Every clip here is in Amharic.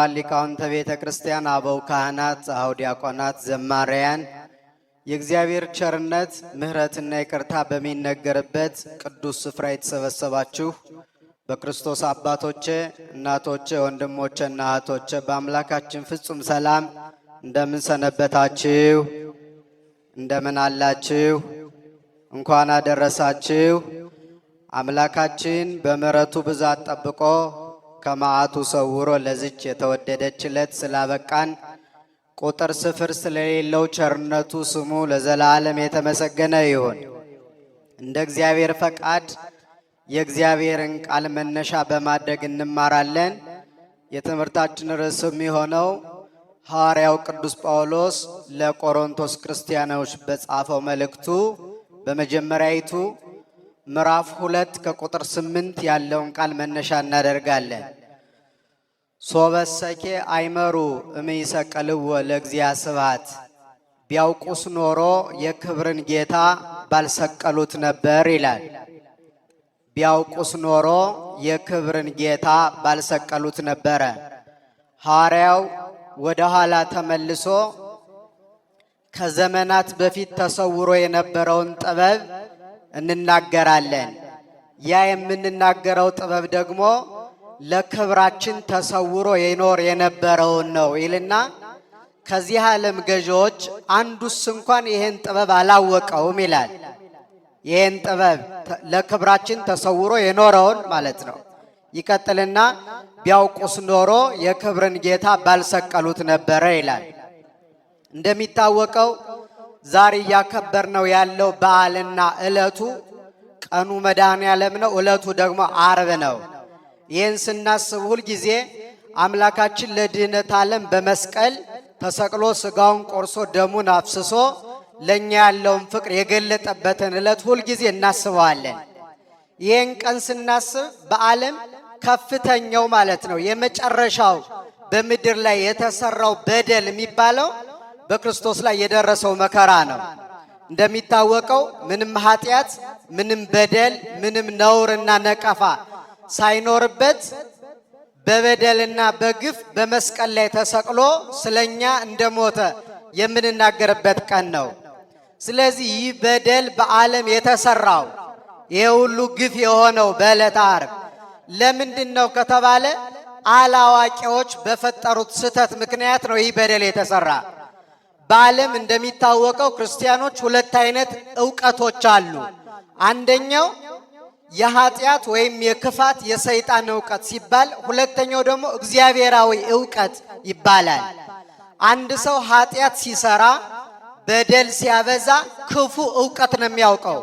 ክቡራን ሊቃውንተ ቤተ ክርስቲያን፣ አበው ካህናት፣ አኀው ዲያቆናት፣ ዘማሪያን የእግዚአብሔር ቸርነት ምሕረትና ይቅርታ በሚነገርበት ቅዱስ ስፍራ የተሰበሰባችሁ በክርስቶስ አባቶቼ፣ እናቶቼ፣ ወንድሞቼና እህቶቼ በአምላካችን ፍጹም ሰላም እንደምን ሰነበታችሁ? እንደምን አላችሁ? እንኳን አደረሳችሁ። አምላካችን በምሕረቱ ብዛት ጠብቆ ከመዓቱ ሰውሮ ለዚች የተወደደች ዕለት ስላበቃን ቁጥር ስፍር ስለሌለው ቸርነቱ ስሙ ለዘላለም የተመሰገነ ይሁን። እንደ እግዚአብሔር ፈቃድ የእግዚአብሔርን ቃል መነሻ በማድረግ እንማራለን። የትምህርታችን ርዕስም የሆነው ሐዋርያው ቅዱስ ጳውሎስ ለቆሮንቶስ ክርስቲያኖች በጻፈው መልእክቱ በመጀመሪያይቱ ምዕራፍ 2 ከቁጥር 8 ያለውን ቃል መነሻ እናደርጋለን። ሶበሰኬ አይመሩ እምይሰቀልዎ ለእግዚአ ስብሐት፣ ቢያውቁስ ኖሮ የክብርን ጌታ ባልሰቀሉት ነበር ይላል። ቢያውቁስ ኖሮ የክብርን ጌታ ባልሰቀሉት ነበረ። ሐዋርያው ወደ ኋላ ተመልሶ ከዘመናት በፊት ተሰውሮ የነበረውን ጥበብ እንናገራለን። ያ የምንናገረው ጥበብ ደግሞ ለክብራችን ተሰውሮ ይኖር የነበረውን ነው ይልና ከዚህ ዓለም ገዢዎች አንዱስ እንኳን ይሄን ጥበብ አላወቀውም ይላል። ይሄን ጥበብ ለክብራችን ተሰውሮ የኖረውን ማለት ነው። ይቀጥልና ቢያውቁስ ኖሮ የክብርን ጌታ ባልሰቀሉት ነበረ ይላል። እንደሚታወቀው ዛሬ እያከበርነው ያለው በዓልና ዕለቱ ቀኑ መድኃኔዓለም ነው። ዕለቱ ደግሞ ዓርብ ነው። ይህን ስናስብ ሁል ጊዜ አምላካችን ለድህነት ዓለም በመስቀል ተሰቅሎ ሥጋውን ቆርሶ ደሙን አፍስሶ ለእኛ ያለውን ፍቅር የገለጠበትን ዕለት ሁል ጊዜ እናስበዋለን። ይህን ቀን ስናስብ በዓለም ከፍተኛው ማለት ነው የመጨረሻው በምድር ላይ የተሰራው በደል የሚባለው በክርስቶስ ላይ የደረሰው መከራ ነው። እንደሚታወቀው ምንም ኃጢአት፣ ምንም በደል፣ ምንም ነውርና ነቀፋ ሳይኖርበት በበደልና በግፍ በመስቀል ላይ ተሰቅሎ ስለኛ እንደሞተ የምንናገርበት ቀን ነው። ስለዚህ ይህ በደል በዓለም የተሰራው ይሄ ሁሉ ግፍ የሆነው በዕለተ ዓርብ ለምንድን ነው ከተባለ አላዋቂዎች በፈጠሩት ስህተት ምክንያት ነው ይህ በደል የተሰራ። በዓለም እንደሚታወቀው ክርስቲያኖች ሁለት አይነት ዕውቀቶች አሉ። አንደኛው የኃጢአት ወይም የክፋት የሰይጣን ዕውቀት ሲባል፣ ሁለተኛው ደግሞ እግዚአብሔራዊ ዕውቀት ይባላል። አንድ ሰው ኃጢአት ሲሰራ በደል ሲያበዛ ክፉ ዕውቀት ነው የሚያውቀው፣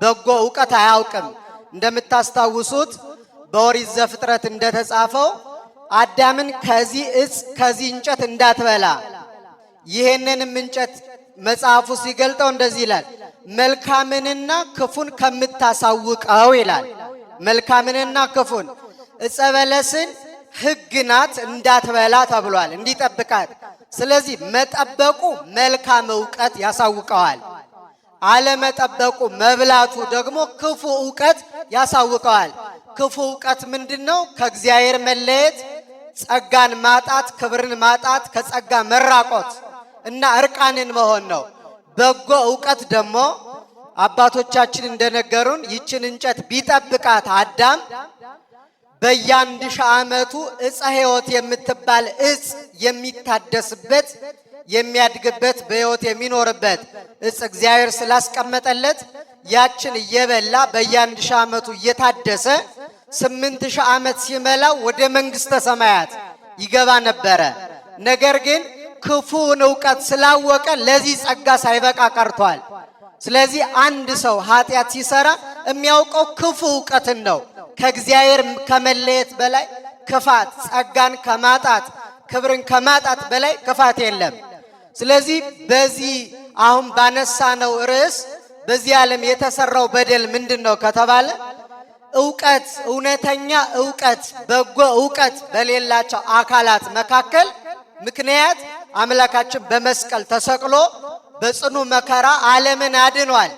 በጎ ዕውቀት አያውቅም። እንደምታስታውሱት በኦሪት ዘፍጥረት እንደተጻፈው አዳምን ከዚህ ዕፅ ከዚህ እንጨት እንዳትበላ፣ ይህንንም እንጨት መጽሐፉ ሲገልጠው እንደዚህ ይላል፣ መልካምንና ክፉን ከምታሳውቀው ይላል። መልካምንና ክፉን ዕፀ በለስን ሕግ ናት እንዳትበላ ተብሏል፣ እንዲጠብቃት። ስለዚህ መጠበቁ መልካም ዕውቀት ያሳውቀዋል። አለመጠበቁ መብላቱ ደግሞ ክፉ ዕውቀት ያሳውቀዋል። ክፉ ዕውቀት ምንድን ነው? ከእግዚአብሔር መለየት፣ ጸጋን ማጣት፣ ክብርን ማጣት፣ ከጸጋ መራቆት እና እርቃንን መሆን ነው። በጎ ዕውቀት ደግሞ አባቶቻችን እንደነገሩን ይችን እንጨት ቢጠብቃት አዳም በየአንድ ሺህ ዓመቱ ዕፀ ሕይወት የምትባል ዕፅ የሚታደስበት የሚያድግበት በሕይወት የሚኖርበት ዕፅ እግዚአብሔር ስላስቀመጠለት ያችን እየበላ በየአንድ ሺህ ዓመቱ እየታደሰ 8000 ዓመት ሲመላው ወደ መንግሥተ ሰማያት ይገባ ነበረ። ነገር ግን ክፉን ዕውቀት ስላወቀ ለዚህ ጸጋ ሳይበቃ ቀርቷል። ስለዚህ አንድ ሰው ኃጢአት ሲሰራ የሚያውቀው ክፉ ዕውቀትን ነው። ከእግዚአብሔር ከመለየት በላይ ክፋት፣ ጸጋን ከማጣት ክብርን ከማጣት በላይ ክፋት የለም። ስለዚህ በዚህ አሁን ባነሳነው ርዕስ በዚህ ዓለም የተሰራው በደል ምንድን ነው ከተባለ ዕውቀት፣ እውነተኛ ዕውቀት፣ በጎ ዕውቀት በሌላቸው አካላት መካከል ምክንያት አምላካችን በመስቀል ተሰቅሎ በጽኑ መከራ ዓለምን አድኗል።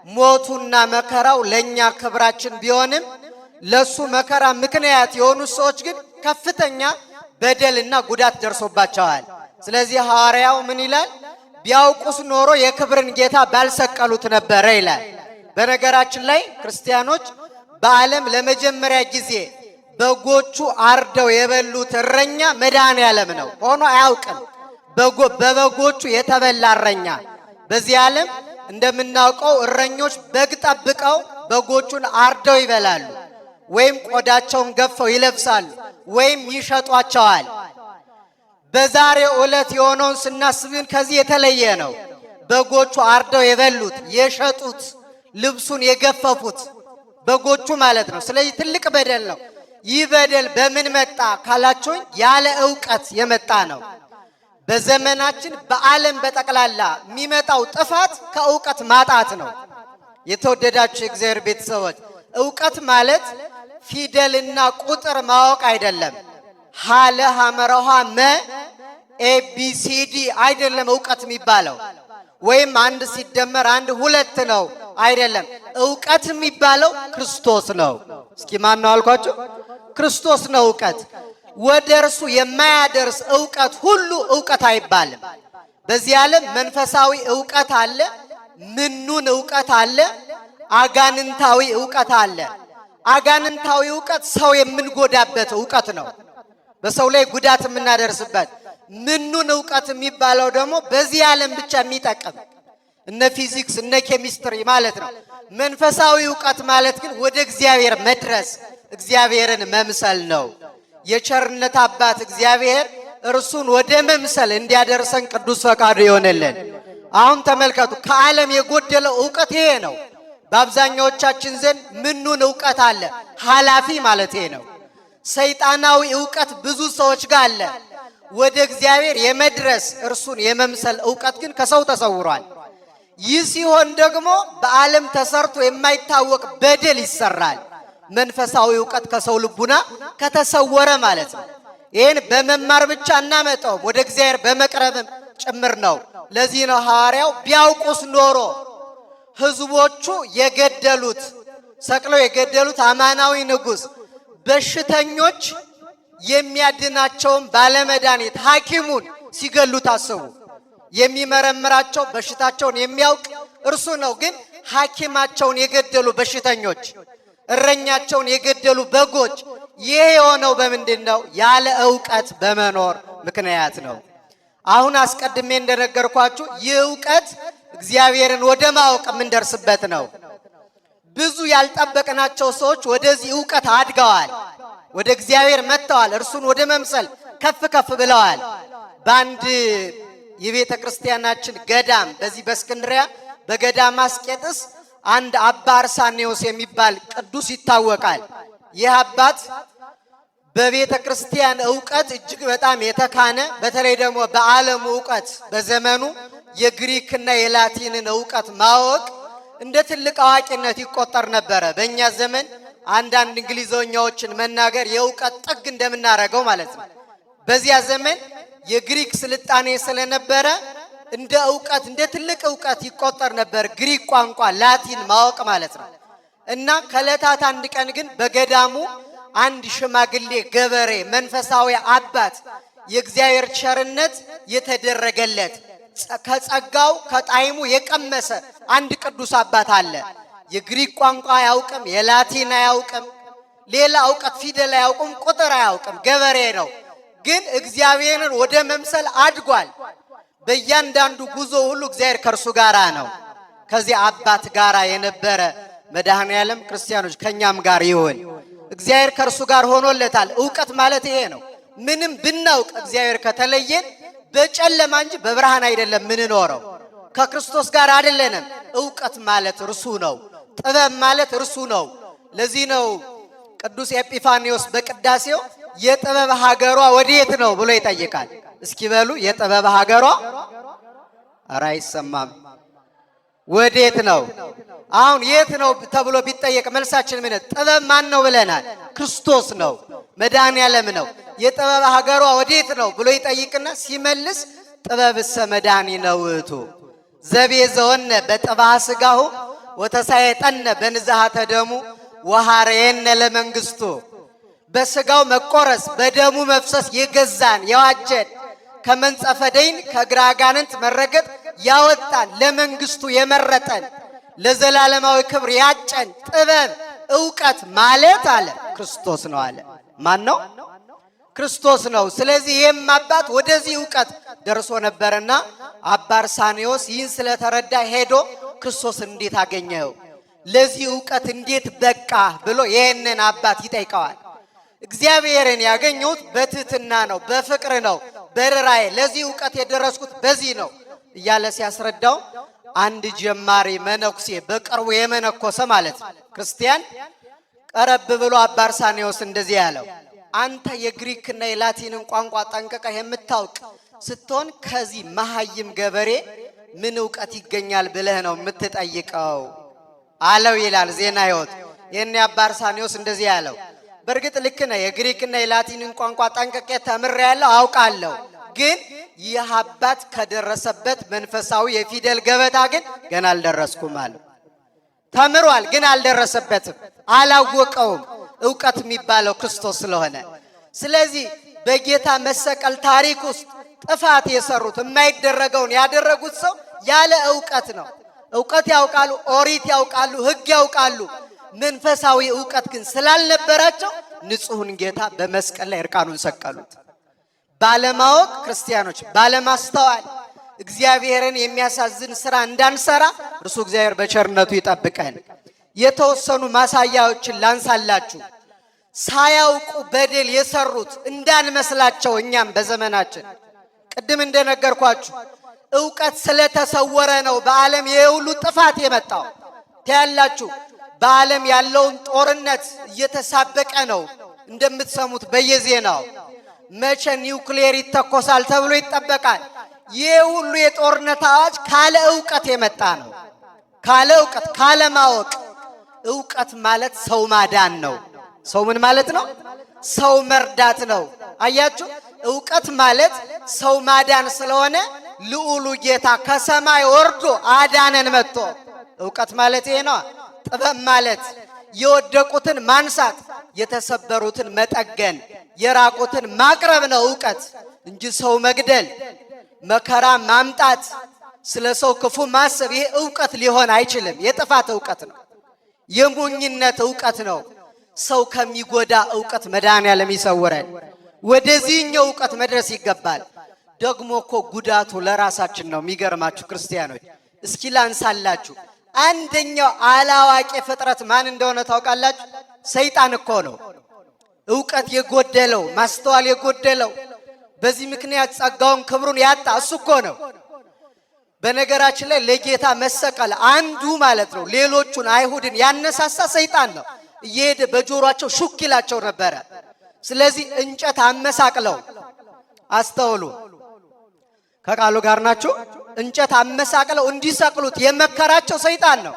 ሞቱና መከራው ለኛ ክብራችን ቢሆንም ለሱ መከራ ምክንያት የሆኑ ሰዎች ግን ከፍተኛ በደልና ጉዳት ደርሶባቸዋል። ስለዚህ ሐዋርያው ምን ይላል? ቢያውቁስ ኖሮ የክብርን ጌታ ባልሰቀሉት ነበረ ይላል። በነገራችን ላይ ክርስቲያኖች በዓለም ለመጀመሪያ ጊዜ በጎቹ አርደው የበሉት እረኛ መድኃኔዓለም ነው ሆኖ አያውቅም። በበጎቹ የተበላ እረኛ። በዚህ ዓለም እንደምናውቀው እረኞች በግ ጠብቀው በጎቹን አርደው ይበላሉ፣ ወይም ቆዳቸውን ገፈው ይለብሳሉ፣ ወይም ይሸጧቸዋል። በዛሬው ዕለት የሆነውን ስናስብ ግን ከዚህ የተለየ ነው። በጎቹ አርደው የበሉት የሸጡት፣ ልብሱን የገፈፉት በጎቹ ማለት ነው። ስለዚህ ትልቅ በደል ነው። ይህ በደል በምን መጣ ካላችሁኝ ያለ ዕውቀት የመጣ ነው። በዘመናችን በዓለም በጠቅላላ የሚመጣው ጥፋት ከዕውቀት ማጣት ነው። የተወደዳችሁ የእግዚአብሔር ቤተሰቦች ዕውቀት ማለት ፊደልና ቁጥር ማወቅ አይደለም። ሀለ ሐመረሃ መ ኤቢሲዲ አይደለም ዕውቀት የሚባለው። ወይም አንድ ሲደመር አንድ ሁለት ነው አይደለም። ዕውቀት የሚባለው ክርስቶስ ነው። እስኪ ማን ነው አልኳችሁ? ክርስቶስ ነው ዕውቀት። ወደ እርሱ የማያደርስ ዕውቀት ሁሉ ዕውቀት አይባልም። በዚህ ዓለም መንፈሳዊ ዕውቀት አለ፣ ምኑን ዕውቀት አለ፣ አጋንንታዊ ዕውቀት አለ። አጋንንታዊ ዕውቀት ሰው የምንጎዳበት ዕውቀት ነው፣ በሰው ላይ ጉዳት የምናደርስበት። ምኑን ዕውቀት የሚባለው ደግሞ በዚህ ዓለም ብቻ የሚጠቅም እነ ፊዚክስ እነ ኬሚስትሪ ማለት ነው። መንፈሳዊ ዕውቀት ማለት ግን ወደ እግዚአብሔር መድረስ እግዚአብሔርን መምሰል ነው። የቸርነት አባት እግዚአብሔር እርሱን ወደ መምሰል እንዲያደርሰን ቅዱስ ፈቃዱ ይሆንልን። አሁን ተመልከቱ፣ ከዓለም የጎደለው ዕውቀት ይሄ ነው። በአብዛኛዎቻችን ዘንድ ምኑን ዕውቀት አለ? ኃላፊ ማለት ይሄ ነው። ሰይጣናዊ ዕውቀት ብዙ ሰዎች ጋር አለ። ወደ እግዚአብሔር የመድረስ እርሱን የመምሰል ዕውቀት ግን ከሰው ተሰውሯል። ይህ ሲሆን ደግሞ በዓለም ተሰርቶ የማይታወቅ በደል ይሰራል። መንፈሳዊ ዕውቀት ከሰው ልቡና ከተሰወረ ማለት ነው። ይህን በመማር ብቻ እናመጣውም፣ ወደ እግዚአብሔር በመቅረብም ጭምር ነው። ለዚህ ነው ሐዋርያው ቢያውቁስ ኖሮ ሕዝቦቹ የገደሉት ሰቅለው የገደሉት አማናዊ ንጉሥ በሽተኞች የሚያድናቸውን ባለመድኃኒት ሐኪሙን ሲገሉት አሰቡ። የሚመረምራቸው በሽታቸውን የሚያውቅ እርሱ ነው። ግን ሐኪማቸውን የገደሉ በሽተኞች፣ እረኛቸውን የገደሉ በጎች። ይህ የሆነው በምንድን ነው? ያለ ዕውቀት በመኖር ምክንያት ነው። አሁን አስቀድሜ እንደነገርኳችሁ ይህ ዕውቀት እግዚአብሔርን ወደ ማወቅ የምንደርስበት ነው። ብዙ ያልጠበቅናቸው ሰዎች ወደዚህ ዕውቀት አድገዋል፣ ወደ እግዚአብሔር መጥተዋል፣ እርሱን ወደ መምሰል ከፍ ከፍ ብለዋል። በአንድ የቤተ ክርስቲያናችን ገዳም በዚህ በእስክንድርያ በገዳም አስቄጥስ አንድ አባ አርሳኔዎስ የሚባል ቅዱስ ይታወቃል። ይህ አባት በቤተ ክርስቲያን ዕውቀት እጅግ በጣም የተካነ፣ በተለይ ደግሞ በዓለሙ ዕውቀት በዘመኑ የግሪክና የላቲንን ዕውቀት ማወቅ እንደ ትልቅ አዋቂነት ይቆጠር ነበረ። በእኛ ዘመን አንዳንድ እንግሊዘኛዎችን መናገር የዕውቀት ጥግ እንደምናረገው ማለት ነው። በዚያ ዘመን የግሪክ ስልጣኔ ስለነበረ እንደ ዕውቀት እንደ ትልቅ ዕውቀት ይቆጠር ነበር ግሪክ ቋንቋ ላቲን ማወቅ ማለት ነው። እና ከዕለታት አንድ ቀን ግን በገዳሙ አንድ ሽማግሌ ገበሬ መንፈሳዊ አባት የእግዚአብሔር ቸርነት የተደረገለት ከጸጋው ከጣዕሙ የቀመሰ አንድ ቅዱስ አባት አለ። የግሪክ ቋንቋ አያውቅም፣ የላቲን አያውቅም፣ ሌላ ዕውቀት ፊደል አያውቅም፣ ቁጥር አያውቅም። ገበሬ ነው፣ ግን እግዚአብሔርን ወደ መምሰል አድጓል። በእያንዳንዱ ጉዞ ሁሉ እግዚአብሔር ከእርሱ ጋራ ነው። ከዚህ አባት ጋራ የነበረ መድኃኔዓለም ክርስቲያኖች ከኛም ጋር ይሁን። እግዚአብሔር ከእርሱ ጋር ሆኖለታል። ዕውቀት ማለት ይሄ ነው። ምንም ብናውቅ እግዚአብሔር ከተለየን በጨለማ እንጂ በብርሃን አይደለም ምንኖረው። ከክርስቶስ ጋር አይደለንም። ዕውቀት ማለት እርሱ ነው። ጥበብ ማለት እርሱ ነው። ለዚህ ነው ቅዱስ ኤጲፋኒዎስ በቅዳሴው የጥበብ ሀገሯ ወዴት ነው ብሎ ይጠይቃል። እስኪ በሉ የጥበብ ሀገሯ ኧረ አይሰማም። ወዴት ነው? አሁን የት ነው ተብሎ ቢጠየቅ መልሳችን ምን? ጥበብ ማን ነው ብለናል? ክርስቶስ ነው፣ መድኃኔዓለም ነው። የጥበብ ሀገሯ ወዴት ነው ብሎ ይጠይቅና ሲመልስ ጥበብሰ መድኃኒነ ውእቱ ዘቤዘወነ በጥብሐ ሥጋሁ ወተሳየጠነ በንዝሐተ ደሙ ወሐረየነ ለመንግሥቱ። በስጋው መቆረስ በደሙ መፍሰስ የገዛን የዋጀን ከመንጸፈ ደይን ከእግረ አጋንንት መረገጥ ያወጣን ለመንግስቱ የመረጠን ለዘላለማዊ ክብር ያጨን ጥበብ ዕውቀት ማለት አለ ክርስቶስ ነው አለ። ማን ነው? ክርስቶስ ነው። ስለዚህ ይህም አባት ወደዚህ ዕውቀት ደርሶ ነበርና አባ አርሳኔዎስ ይህን ስለተረዳ ሄዶ ክርስቶስ እንዴት አገኘው ለዚህ ዕውቀት እንዴት በቃ ብሎ ይህንን አባት ይጠይቀዋል። እግዚአብሔርን ያገኘሁት በትህትና ነው፣ በፍቅር ነው፣ በርራዬ ለዚህ ዕውቀት የደረስኩት በዚህ ነው እያለ ሲያስረዳው አንድ ጀማሪ መነኩሴ በቅርቡ የመነኮሰ ማለት ክርስቲያን ቀረብ ብሎ አባ አርሳኔዎስ እንደዚህ ያለው አንተ የግሪክና የላቲንን ቋንቋ ጠንቅቀህ የምታውቅ ስትሆን ከዚህ መሐይም ገበሬ ምን ዕውቀት ይገኛል ብለህ ነው የምትጠይቀው አለው ይላል ዜና ሕይወት። የኔ አባ አርሳኔዎስ እንደዚህ ያለው በእርግጥ ልክ ነው፣ የግሪክና የላቲንን ቋንቋ ጠንቅቄ ተምሬያለሁ አውቃለሁ። ግን ይህ አባት ከደረሰበት መንፈሳዊ የፊደል ገበታ ግን ገና አልደረስኩም አለ። ተምሯል ግን አልደረሰበትም፣ አላወቀውም። ዕውቀት የሚባለው ክርስቶስ ስለሆነ ስለዚህ በጌታ መሰቀል ታሪክ ውስጥ ጥፋት የሰሩት የማይደረገውን ያደረጉት ሰው ያለ ዕውቀት ነው። ዕውቀት ያውቃሉ፣ ኦሪት ያውቃሉ፣ ሕግ ያውቃሉ። መንፈሳዊ ዕውቀት ግን ስላልነበራቸው ንጹሕን ጌታ በመስቀል ላይ እርቃኑን ሰቀሉት። ባለማወቅ ክርስቲያኖች ባለማስተዋል እግዚአብሔርን የሚያሳዝን ስራ እንዳንሰራ እርሱ እግዚአብሔር በቸርነቱ ይጠብቀን። የተወሰኑ ማሳያዎችን ላንሳላችሁ። ሳያውቁ በደል የሰሩት እንዳንመስላቸው እኛም በዘመናችን ቅድም እንደነገርኳችሁ ዕውቀት ስለተሰወረ ነው በዓለም የሁሉ ጥፋት የመጣው። ታያላችሁ በዓለም ያለውን ጦርነት እየተሳበቀ ነው እንደምትሰሙት በየዜናው። መቼ ኒውክሌር ይተኮሳል ተብሎ ይጠበቃል። ይህ ሁሉ የጦርነት አዋጅ ካለ ዕውቀት የመጣ ነው። ካለ ዕውቀት ካለ ማወቅ። ዕውቀት ማለት ሰው ማዳን ነው። ሰው ምን ማለት ነው? ሰው መርዳት ነው። አያችሁ ዕውቀት ማለት ሰው ማዳን ስለሆነ ልዑሉ ጌታ ከሰማይ ወርዶ አዳነን መጥቶ። ዕውቀት ማለት ይሄ ነው። ጥበብ ማለት የወደቁትን ማንሳት፣ የተሰበሩትን መጠገን፣ የራቁትን ማቅረብ ነው ዕውቀት እንጂ ሰው መግደል፣ መከራ ማምጣት፣ ስለ ሰው ክፉ ማሰብ ይሄ ዕውቀት ሊሆን አይችልም። የጥፋት ዕውቀት ነው። የሞኝነት ዕውቀት ነው። ሰው ከሚጎዳ ዕውቀት መድኃኔዓለም ይሰውረን። ወደዚህኛው ዕውቀት መድረስ ይገባል። ደግሞ እኮ ጉዳቱ ለራሳችን ነው። የሚገርማችሁ ክርስቲያኖች እስኪ ላንሳላችሁ። አንደኛው አላዋቂ ፍጥረት ማን እንደሆነ ታውቃላችሁ? ሰይጣን እኮ ነው። ዕውቀት የጎደለው ማስተዋል የጎደለው በዚህ ምክንያት ጸጋውን ክብሩን ያጣ እሱ እኮ ነው። በነገራችን ላይ ለጌታ መሰቀል አንዱ ማለት ነው ሌሎቹን አይሁድን ያነሳሳ ሰይጣን ነው። እየሄደ በጆሮአቸው ሹክ ይላቸው ነበረ። ስለዚህ እንጨት አመሳቅለው አስተውሉ፣ ከቃሉ ጋር ናችሁ። እንጨት አመሳቅለው እንዲሰቅሉት የመከራቸው ሰይጣን ነው።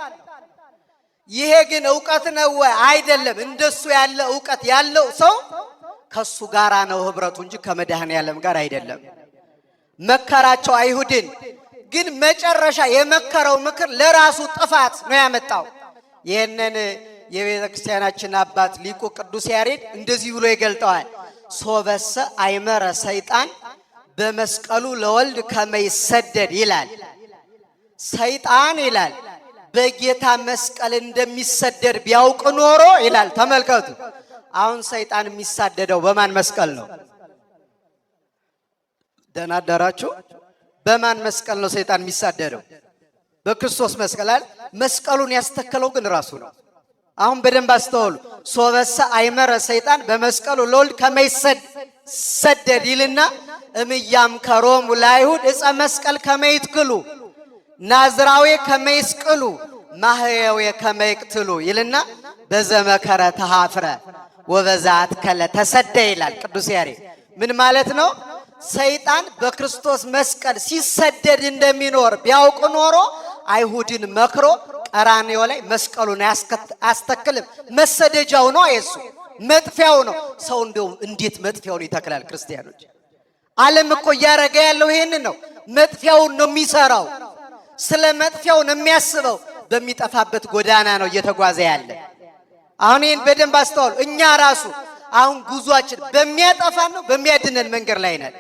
ይሄ ግን ዕውቀት ነው ወይ? አይደለም። እንደሱ ያለ ዕውቀት ያለው ሰው ከሱ ጋራ ነው ህብረቱ እንጂ ከመድኃኔዓለም ጋር አይደለም። መከራቸው አይሁድን፣ ግን መጨረሻ የመከረው ምክር ለራሱ ጥፋት ነው ያመጣው። ይህንን የቤተ ክርስቲያናችን አባት ሊቁ ቅዱስ ያሬድ እንደዚህ ብሎ ይገልጠዋል። ሶበሰ አይመረ ሰይጣን በመስቀሉ ለወልድ ከመይሰደድ ይላል። ሰይጣን ይላል በጌታ መስቀል እንደሚሰደድ ቢያውቅ ኖሮ ይላል። ተመልከቱ፣ አሁን ሰይጣን የሚሳደደው በማን መስቀል ነው? ደህና አደራችሁ። በማን መስቀል ነው ሰይጣን የሚሳደደው? በክርስቶስ መስቀል። መስቀሉን ያስተከለው ግን ራሱ ነው። አሁን በደንብ አስተውሉ። ሶበሰ አይመረ ሰይጣን በመስቀሉ ለወልድ ከመይሰደድ ይልና እምያም ከሮሙ ለአይሁድ ዕፀ መስቀል ከመይትክሉ ናዝራዊ ከመይስቅሉ ማህየው ከመይቅትሉ ይልና በዘመከረ ተሃፍረ ወበዛት ከለ ተሰደ ይላል ቅዱስ ያሬድ። ምን ማለት ነው? ሰይጣን በክርስቶስ መስቀል ሲሰደድ እንደሚኖር ቢያውቅ ኖሮ አይሁድን መክሮ ቀራንዮ ላይ መስቀሉን አያስተክልም። መሰደጃው ነው፣ የሱ መጥፊያው ነው። ሰው እንደውም እንዴት መጥፊያውን ይተክላል? ክርስቲያኖች ዓለም እኮ እያረገ ያለው ይሄንን ነው። መጥፊያውን ነው የሚሰራው። ስለ መጥፊያው ነው የሚያስበው። በሚጠፋበት ጎዳና ነው እየተጓዘ ያለ። አሁን ይህን በደንብ አስተዋሉ። እኛ ራሱ አሁን ጉዟችን በሚያጠፋን ነው በሚያድነን መንገድ ላይ ነን?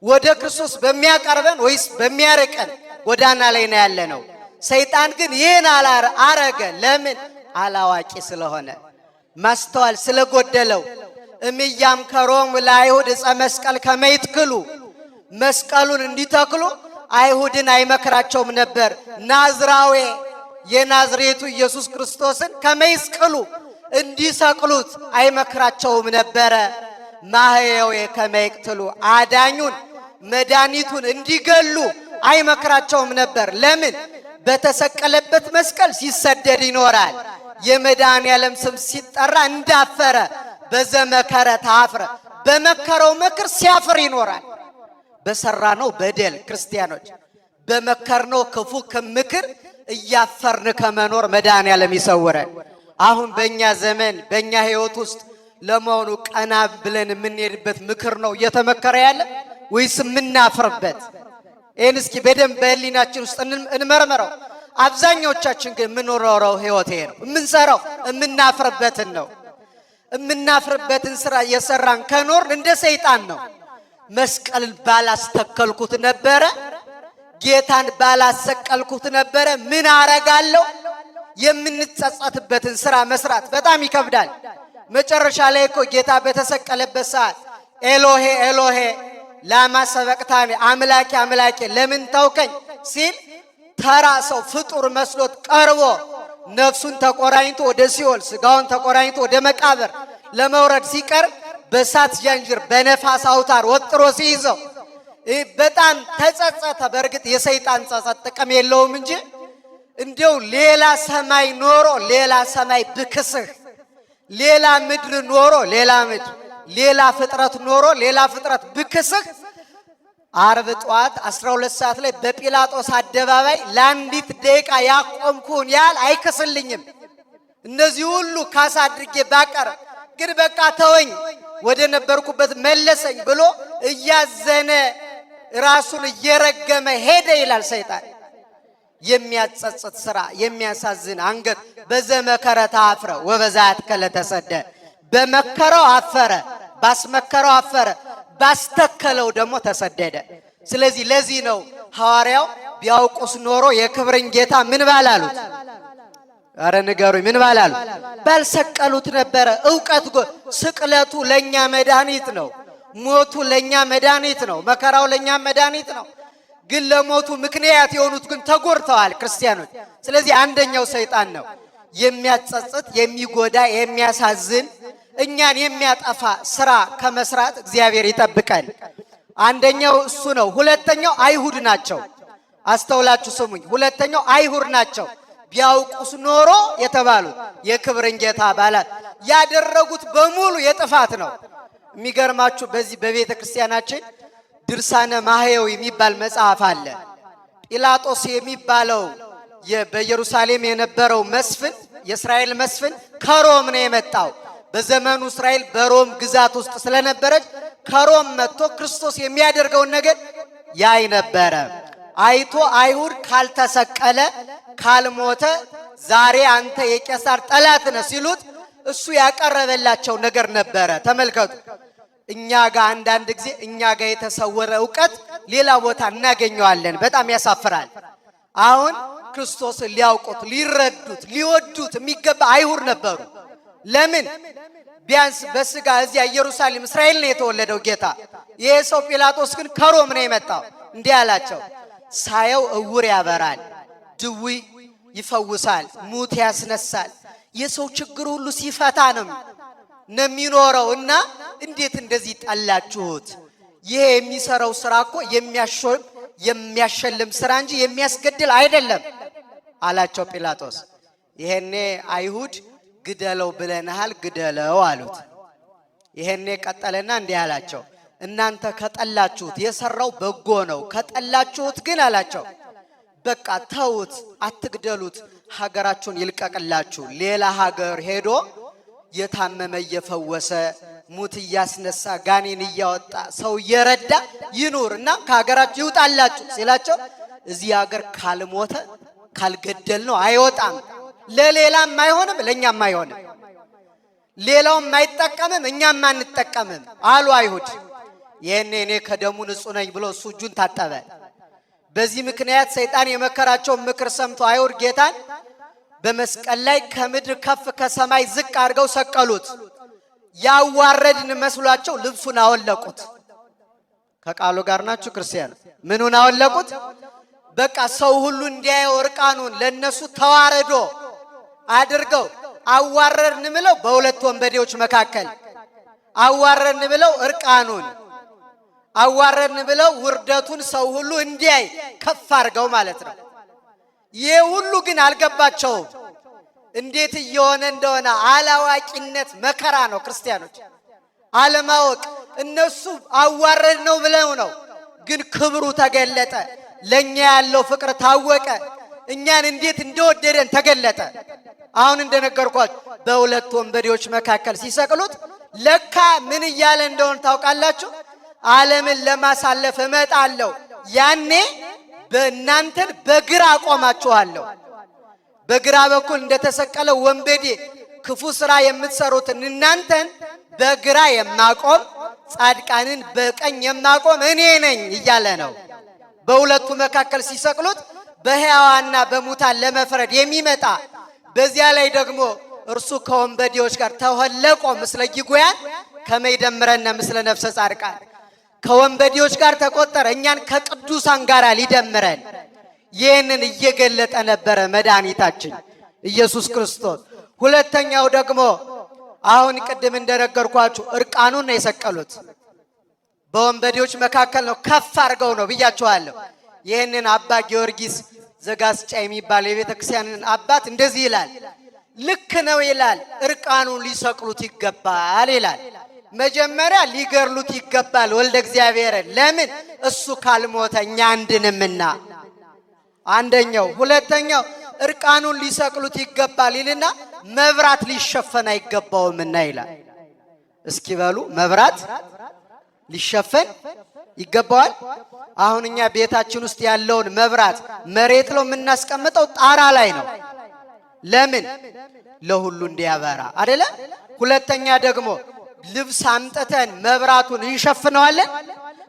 ወደ ክርስቶስ በሚያቀርበን ወይስ በሚያርቀን ጎዳና ላይ ነው ያለነው? ሰይጣን ግን ይህን አረገ። ለምን? አላዋቂ ስለሆነ፣ ማስተዋል ስለጎደለው። እምያም ከሮም ለአይሁድ ዕፀ መስቀል ከመይትክሉ መስቀሉን እንዲተክሉ አይሁድን አይመክራቸውም ነበር። ናዝራዌ የናዝሬቱ ኢየሱስ ክርስቶስን ከመይስቅሉ እንዲሰቅሉት አይመክራቸውም ነበረ። ማህየው ከመይቅትሉ አዳኙን መድኃኒቱን እንዲገሉ አይመክራቸውም ነበር። ለምን? በተሰቀለበት መስቀል ሲሰደድ ይኖራል። የመድኃኔዓለም ስም ሲጠራ እንዳፈረ በዘመከረ ታፍረ በመከረው ምክር ሲያፍር ይኖራል። በሰራነው በደል ክርስቲያኖች በመከርነው ክፉ ምክር እያፈርን ከመኖር መድኃኔዓለም ይሰውረን። አሁን በእኛ ዘመን በእኛ ሕይወት ውስጥ ለመሆኑ ቀና ብለን የምንሄድበት ምክር ነው እየተመከረ ያለ ወይስ የምናፍርበት? ይህን እስኪ በደንብ በህሊናችን ውስጥ እንመርምረው። አብዛኞቻችን ግን የምንኖረው ሕይወት ይሄ ነው። የምንሰራው የምናፍርበትን ነው። የምናፍርበትን ስራ እየሰራን ከኖርን እንደ ሰይጣን ነው። መስቀልን ባላስተከልኩት ነበረ፣ ጌታን ባላሰቀልኩት ነበረ ምን አረጋለሁ? የምንጸጸትበትን ስራ መስራት በጣም ይከብዳል። መጨረሻ ላይ እኮ ጌታ በተሰቀለበት ሰዓት ኤሎሄ ኤሎሄ ላማ ሰበቅታኒ፣ አምላኬ አምላኬ ለምን ተውከኝ ሲል ተራ ሰው ፍጡር መስሎት ቀርቦ ነፍሱን ተቆራኝቶ ወደ ሲኦል ስጋውን ተቆራኝቶ ወደ መቃብር ለመውረድ ሲቀርብ በእሳት ጃንጅር በነፋስ አውታር ወጥሮ ሲይዘው በጣም ተጸጸተ። በእርግጥ የሰይጣን ጸጸት ጥቅም የለውም እንጂ እንዲው ሌላ ሰማይ ኖሮ ሌላ ሰማይ ብክስህ፣ ሌላ ምድር ኖሮ ሌላ ምድር፣ ሌላ ፍጥረት ኖሮ ሌላ ፍጥረት ብክስህ ዓርብ ጠዋት 12 ሰዓት ላይ በጲላጦስ አደባባይ ለአንዲት ደቂቃ ያቆምኩን ያህል አይከስልኝም። እነዚህ ሁሉ ካሳ አድርጌ ባቀር ግን በቃ ተወኝ ወደ ነበርኩበት መለሰኝ ብሎ እያዘነ ራሱን እየረገመ ሄደ ይላል ሰይጣን። የሚያጸጽት ስራ የሚያሳዝን አንገት በዘመከረ ታፍረ ወበዛት ከለተሰደ በመከረው አፈረ፣ ባስመከረው አፈረ፣ ባስተከለው ደግሞ ተሰደደ። ስለዚህ ለዚህ ነው ሐዋርያው ቢያውቁስ ኖሮ የክብርን ጌታ ምን ባላሉት? አረ ንገሩኝ፣ ምን ባላሉት? ባልሰቀሉት ነበረ። ዕውቀት ስቅለቱ ለኛ መድኃኒት ነው። ሞቱ ለኛ መድኃኒት ነው። መከራው ለኛ መድኃኒት ነው። ግን ለሞቱ ምክንያት የሆኑት ግን ተጎድተዋል ክርስቲያኖች። ስለዚህ አንደኛው ሰይጣን ነው። የሚያጸጽት የሚጎዳ የሚያሳዝን እኛን የሚያጠፋ ስራ ከመስራት እግዚአብሔር ይጠብቀን። አንደኛው እሱ ነው። ሁለተኛው አይሁድ ናቸው። አስተውላችሁ ስሙኝ። ሁለተኛው አይሁድ ናቸው። ቢያውቁስ ኖሮ የተባሉት የክብርን ጌታ ባላት ያደረጉት በሙሉ የጥፋት ነው። የሚገርማችሁ በዚህ በቤተ ክርስቲያናችን ድርሳነ ማህየው የሚባል መጽሐፍ አለ። ጲላጦስ የሚባለው በኢየሩሳሌም የነበረው መስፍን የእስራኤል መስፍን ከሮም ነው የመጣው። በዘመኑ እስራኤል በሮም ግዛት ውስጥ ስለነበረች ከሮም መጥቶ ክርስቶስ የሚያደርገውን ነገር ያይ ነበረ። አይቶ አይሁድ ካልተሰቀለ ካልሞተ ዛሬ አንተ የቄሳር ጠላት ነህ ሲሉት እሱ ያቀረበላቸው ነገር ነበረ። ተመልከቱ። እኛ ጋር አንዳንድ ጊዜ እኛ ጋር የተሰወረ ዕውቀት ሌላ ቦታ እናገኘዋለን። በጣም ያሳፍራል። አሁን ክርስቶስን ሊያውቁት ሊረዱት ሊወዱት የሚገባ አይሁድ ነበሩ። ለምን? ቢያንስ በስጋ እዚያ ኢየሩሳሌም እስራኤል ነው የተወለደው ጌታ። ይሄ ሰው ጲላጦስ ግን ከሮም ነው የመጣው። እንዲህ አላቸው፣ ሳየው እውር ያበራል፣ ድውይ ይፈውሳል፣ ሙት ያስነሳል፣ የሰው ችግር ሁሉ ሲፈታ ነው የሚኖረው እና እንዴት እንደዚህ ጠላችሁት? ይሄ የሚሰራው ስራ እኮ የሚያሸልም ስራ እንጂ የሚያስገድል አይደለም አላቸው ጲላጦስ። ይሄኔ አይሁድ ግደለው ብለናል ግደለው አሉት። ይሄኔ ቀጠለና እንዲህ አላቸው፣ እናንተ ከጠላችሁት የሰራው በጎ ነው፣ ከጠላችሁት ግን አላቸው በቃ ተውት፣ አትግደሉት፣ ሀገራችሁን ይልቀቅላችሁ። ሌላ ሀገር ሄዶ የታመመ እየፈወሰ ሙት እያስነሳ ጋኔን እያወጣ ሰው እየረዳ ይኑር እና ከሀገራችሁ ይውጣላችሁ ሲላቸው እዚህ ሀገር ካልሞተ ካልገደል ነው አይወጣም። ለሌላም አይሆንም ለኛም አይሆንም። ሌላውም አይጠቀምም እኛም አንጠቀምም አሉ አይሁድ። ይሄኔ እኔ ከደሙ ንጹህ ነኝ ብሎ እሱ እጁን ታጠበ። በዚህ ምክንያት ሰይጣን የመከራቸውን ምክር ሰምቶ አይሁድ ጌታን በመስቀል ላይ ከምድር ከፍ ከሰማይ ዝቅ አድርገው ሰቀሉት። ያዋረድን መስሏቸው ልብሱን አወለቁት። ከቃሉ ጋር ናችሁ ክርስቲያን? ምኑን አወለቁት? በቃ ሰው ሁሉ እንዲያየው እርቃኑን ለነሱ ተዋረዶ አድርገው አዋረድን ብለው በሁለት ወንበዴዎች መካከል አዋረድን ብለው እርቃኑን አዋረድን ብለው ውርደቱን ሰው ሁሉ እንዲያይ ከፍ አድርገው ማለት ነው። ይሄ ሁሉ ግን አልገባቸውም። እንዴት እየሆነ እንደሆነ አላዋቂነት መከራ ነው ክርስቲያኖች፣ አለማወቅ። እነሱ አዋረድ ነው ብለው ነው፣ ግን ክብሩ ተገለጠ። ለኛ ያለው ፍቅር ታወቀ። እኛን እንዴት እንደወደደን ተገለጠ። አሁን እንደነገርኳችሁ በሁለት ወንበዴዎች መካከል ሲሰቅሉት ለካ ምን እያለ እንደሆነ ታውቃላችሁ? ዓለምን ለማሳለፍ እመጣለሁ፣ ያኔ በእናንተን በግራ አቆማችኋለሁ። በግራ በኩል እንደተሰቀለ ወንበዴ ክፉ ሥራ የምትሰሩትን እናንተን በግራ የማቆም ጻድቃንን በቀኝ የማቆም እኔ ነኝ እያለ ነው። በሁለቱ መካከል ሲሰቅሉት በሕያዋንና በሙታን ለመፍረድ የሚመጣ በዚያ ላይ ደግሞ እርሱ ከወንበዴዎች ጋር ተወለቆ ምስለ ጊጉያን ከመይደምረነ ምስለ ነፍሰ ጻድቃን ከወንበዴዎች ጋር ተቆጠረ እኛን ከቅዱሳን ጋር ሊደምረን ይህንን እየገለጠ ነበረ መድኃኒታችን ኢየሱስ ክርስቶስ። ሁለተኛው ደግሞ አሁን ቅድም እንደነገርኳችሁ እርቃኑን ነው የሰቀሉት። በወንበዴዎች መካከል ነው፣ ከፍ አድርገው ነው ብያችኋለሁ። ይህንን አባ ጊዮርጊስ ዘጋስጫ የሚባል የቤተ ክርስቲያንን አባት እንደዚህ ይላል። ልክ ነው ይላል። እርቃኑን ሊሰቅሉት ይገባል ይላል። መጀመሪያ ሊገርሉት ይገባል ወልደ እግዚአብሔርን። ለምን? እሱ ካልሞተ እኛ አንድንምና አንደኛው። ሁለተኛው እርቃኑን ሊሰቅሉት ይገባል ይልና መብራት ሊሸፈን አይገባውምና ይላል። እስኪ በሉ መብራት ሊሸፈን ይገባዋል? አሁን እኛ ቤታችን ውስጥ ያለውን መብራት መሬት ላይ የምናስቀምጠው ጣራ ላይ ነው። ለምን? ለሁሉ እንዲያበራ አይደለ? ሁለተኛ ደግሞ ልብስ አምጥተን መብራቱን እንሸፍነዋለን።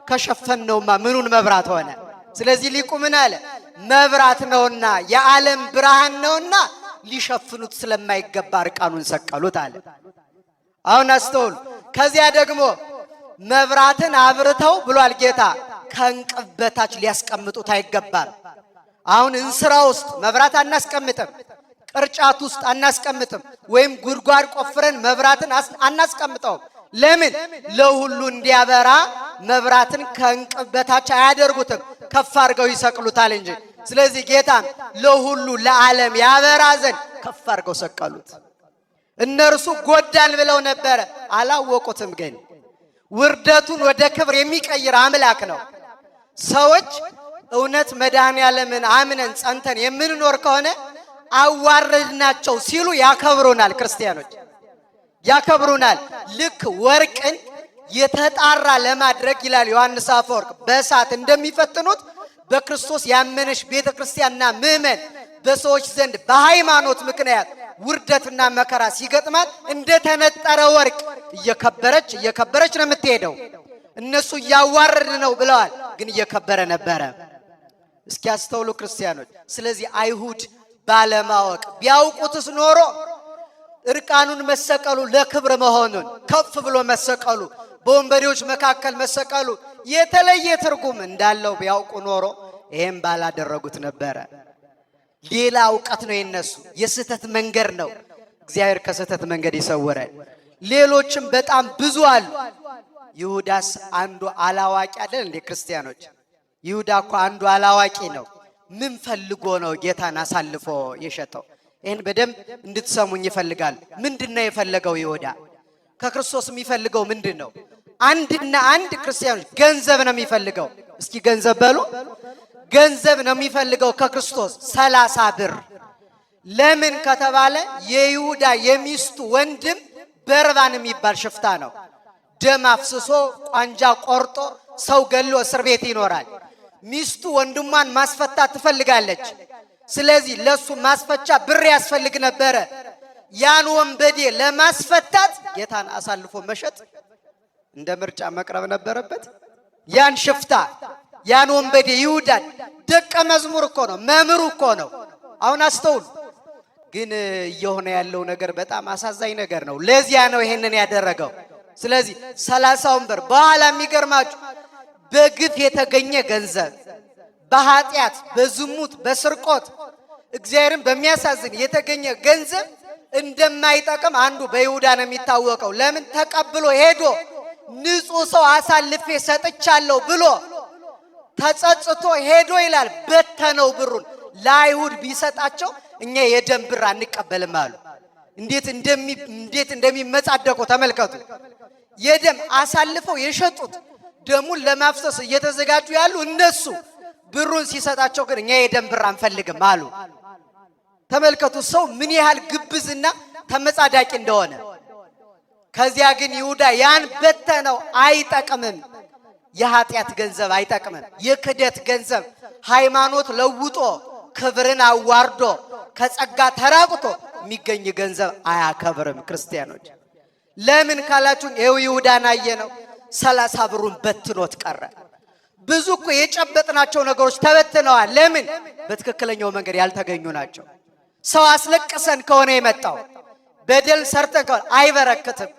ከሸፈነውማ ምኑን መብራት ሆነ? ስለዚህ ሊቁ ምን አለ? መብራት ነውና የዓለም ብርሃን ነውና ሊሸፍኑት ስለማይገባ እርቃኑን ሰቀሉት አለ። አሁን አስተውሉ። ከዚያ ደግሞ መብራትን አብርተው ብሏል ጌታ፣ ከእንቅብ በታች ሊያስቀምጡት አይገባም። አሁን እንስራ ውስጥ መብራት አናስቀምጥም፣ ቅርጫት ውስጥ አናስቀምጥም፣ ወይም ጉድጓድ ቆፍረን መብራትን አናስቀምጠውም። ለምን? ለሁሉ እንዲያበራ መብራትን ከእንቅብ በታች አያደርጉትም፣ ከፍ አድርገው ይሰቅሉታል እንጂ። ስለዚህ ጌታም ለሁሉ ለዓለም ያበራ ዘንድ ከፍ አድርገው ሰቀሉት። እነርሱ ጎዳን ብለው ነበረ፣ አላወቁትም። ግን ውርደቱን ወደ ክብር የሚቀይር አምላክ ነው። ሰዎች እውነት መድኃኔዓለምን አምነን ጸንተን የምንኖር ከሆነ አዋረድናቸው ሲሉ ያከብሩናል። ክርስቲያኖች ያከብሩናል። ልክ ወርቅን የተጣራ ለማድረግ ይላል ዮሐንስ አፈወርቅ በእሳት እንደሚፈትኑት በክርስቶስ ያመነች ቤተ ክርስቲያንና ምእመን በሰዎች ዘንድ በሃይማኖት ምክንያት ውርደትና መከራ ሲገጥማት እንደተነጠረ ወርቅ እየከበረች ነው የምትሄደው። እነሱ እያዋረድ ነው ብለዋል፣ ግን እየከበረ ነበረ። እስኪ ያስተውሉ ክርስቲያኖች። ስለዚህ አይሁድ ባለማወቅ ቢያውቁትስ ኖሮ እርቃኑን መሰቀሉ ለክብር መሆኑን ከፍ ብሎ መሰቀሉ በወንበዴዎች መካከል መሰቀሉ የተለየ ትርጉም እንዳለው ቢያውቁ ኖሮ ይሄን ባላደረጉት ነበረ። ሌላ እውቀት ነው የነሱ፣ የስህተት መንገድ ነው። እግዚአብሔር ከስህተት መንገድ ይሰውረን። ሌሎችም በጣም ብዙ አሉ። ይሁዳስ አንዱ አላዋቂ አይደል እንዴ? ክርስቲያኖች ይሁዳ እኮ አንዱ አላዋቂ ነው። ምን ፈልጎ ነው ጌታን አሳልፎ የሸጠው? ይህን በደንብ እንድትሰሙኝ ይፈልጋል። ምንድነው የፈለገው ይሁዳ? ከክርስቶስ የሚፈልገው ምንድነው? አንድና አንድ ክርስቲያኖች ገንዘብ ነው የሚፈልገው። እስኪ ገንዘብ በሉ። ገንዘብ ነው የሚፈልገው ከክርስቶስ 30 ብር። ለምን ከተባለ የይሁዳ የሚስቱ ወንድም በርባን የሚባል ሽፍታ ነው። ደም አፍስሶ ቋንጃ ቆርጦ ሰው ገሎ እስር ቤት ይኖራል። ሚስቱ ወንድሟን ማስፈታት ትፈልጋለች። ስለዚህ ለሱ ማስፈቻ ብር ያስፈልግ ነበረ። ያን ወንበዴ ለማስፈታት ጌታን አሳልፎ መሸጥ እንደ ምርጫ መቅረብ ነበረበት። ያን ሽፍታ ያን ወንበዴ ይሁዳን ደቀ መዝሙር እኮ ነው፣ መምህሩ እኮ ነው። አሁን አስተውሉ። ግን እየሆነ ያለው ነገር በጣም አሳዛኝ ነገር ነው። ለዚያ ነው ይሄንን ያደረገው። ስለዚህ 30 ወንበር በኋላ የሚገርማችሁ በግፍ የተገኘ ገንዘብ በኃጢአት በዝሙት በስርቆት እግዚአብሔርን በሚያሳዝን የተገኘ ገንዘብ እንደማይጠቅም አንዱ በይሁዳ ነው የሚታወቀው። ለምን ተቀብሎ ሄዶ ንጹሕ ሰው አሳልፌ ሰጥቻለሁ ብሎ ተጸጽቶ ሄዶ ይላል በተነው ብሩን ለአይሁድ ቢሰጣቸው እኛ የደም ብር አንቀበልም አሉ። እንዴት እንደሚመጻደቁ ተመልከቱ። የደም አሳልፈው የሸጡት ደሙን ለማፍሰስ እየተዘጋጁ ያሉ እነሱ ብሩን ሲሰጣቸው ግን እኛ የደም ብር አንፈልግም አሉ። ተመልከቱ ሰው ምን ያህል ግብዝና ተመጻዳቂ እንደሆነ። ከዚያ ግን ይሁዳ ያን በተነው። አይጠቅምም። የኃጢአት ገንዘብ አይጠቅምም። የክደት ገንዘብ ሃይማኖት ለውጦ ክብርን አዋርዶ ከጸጋ ተራቁቶ የሚገኝ ገንዘብ አያከብርም። ክርስቲያኖች ለምን ካላችሁ ይኸው ይሁዳን አየነው። 30 ብሩን በትኖት ቀረ። ብዙ እኮ የጨበጥናቸው ነገሮች ተበትነዋል። ለምን? በትክክለኛው መንገድ ያልተገኙ ናቸው። ሰው አስለቅሰን ከሆነ የመጣው በደል ሰርተን ከሆነ አይበረክትም።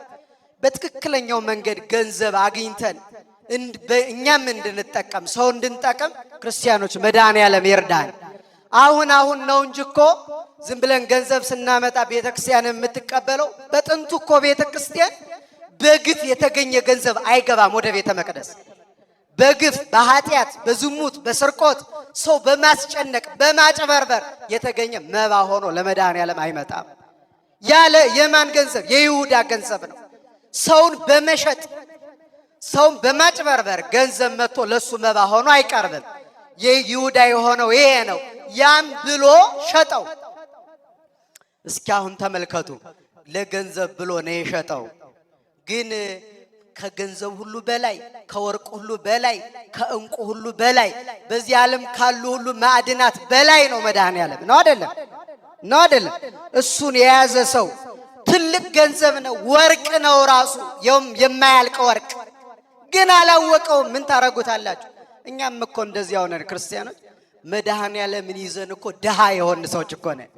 በትክክለኛው መንገድ ገንዘብ አግኝተን እኛም እንድንጠቀም ሰው እንድንጠቀም ክርስቲያኖች መድኃኔዓለም ይርዳን። አሁን ነው እንጂ እኮ ዝም ብለን ገንዘብ ስናመጣ ቤተክርስቲያን የምትቀበለው። በጥንቱ እኮ ቤተክርስቲያን በግፍ የተገኘ ገንዘብ አይገባም ወደ ቤተ መቅደስ። በግፍ በኃጢአት በዝሙት በስርቆት ሰው በማስጨነቅ በማጭበርበር የተገኘ መባ ሆኖ ለመድኃኔዓለም አይመጣም። ያለ የማን ገንዘብ? የይሁዳ ገንዘብ ነው። ሰውን በመሸጥ ሰውን በማጭበርበር ገንዘብ መጥቶ ለሱ መባ ሆኖ አይቀርብም። የይሁዳ የሆነው ይሄ ነው። ያም ብሎ ሸጠው። እስኪ አሁን ተመልከቱ። ለገንዘብ ብሎ ነው የሸጠው። ግን ከገንዘብ ሁሉ በላይ ከወርቅ ሁሉ በላይ ከእንቁ ሁሉ በላይ በዚህ ዓለም ካሉ ሁሉ ማዕድናት በላይ ነው መድኃኔዓለም። ነው አይደለም? ነው አይደለም? እሱን የያዘ ሰው ትልቅ ገንዘብ ነው። ወርቅ ነው ራሱ የማያልቅ ወርቅ። ግን አላወቀውም። ምን ታረጉታላችሁ? እኛም እኮ እንደዚያው ነን ክርስቲያኖች። መድኃኔዓለምን ይዘን እኮ ድሃ የሆን ሰዎች እኮ ነን።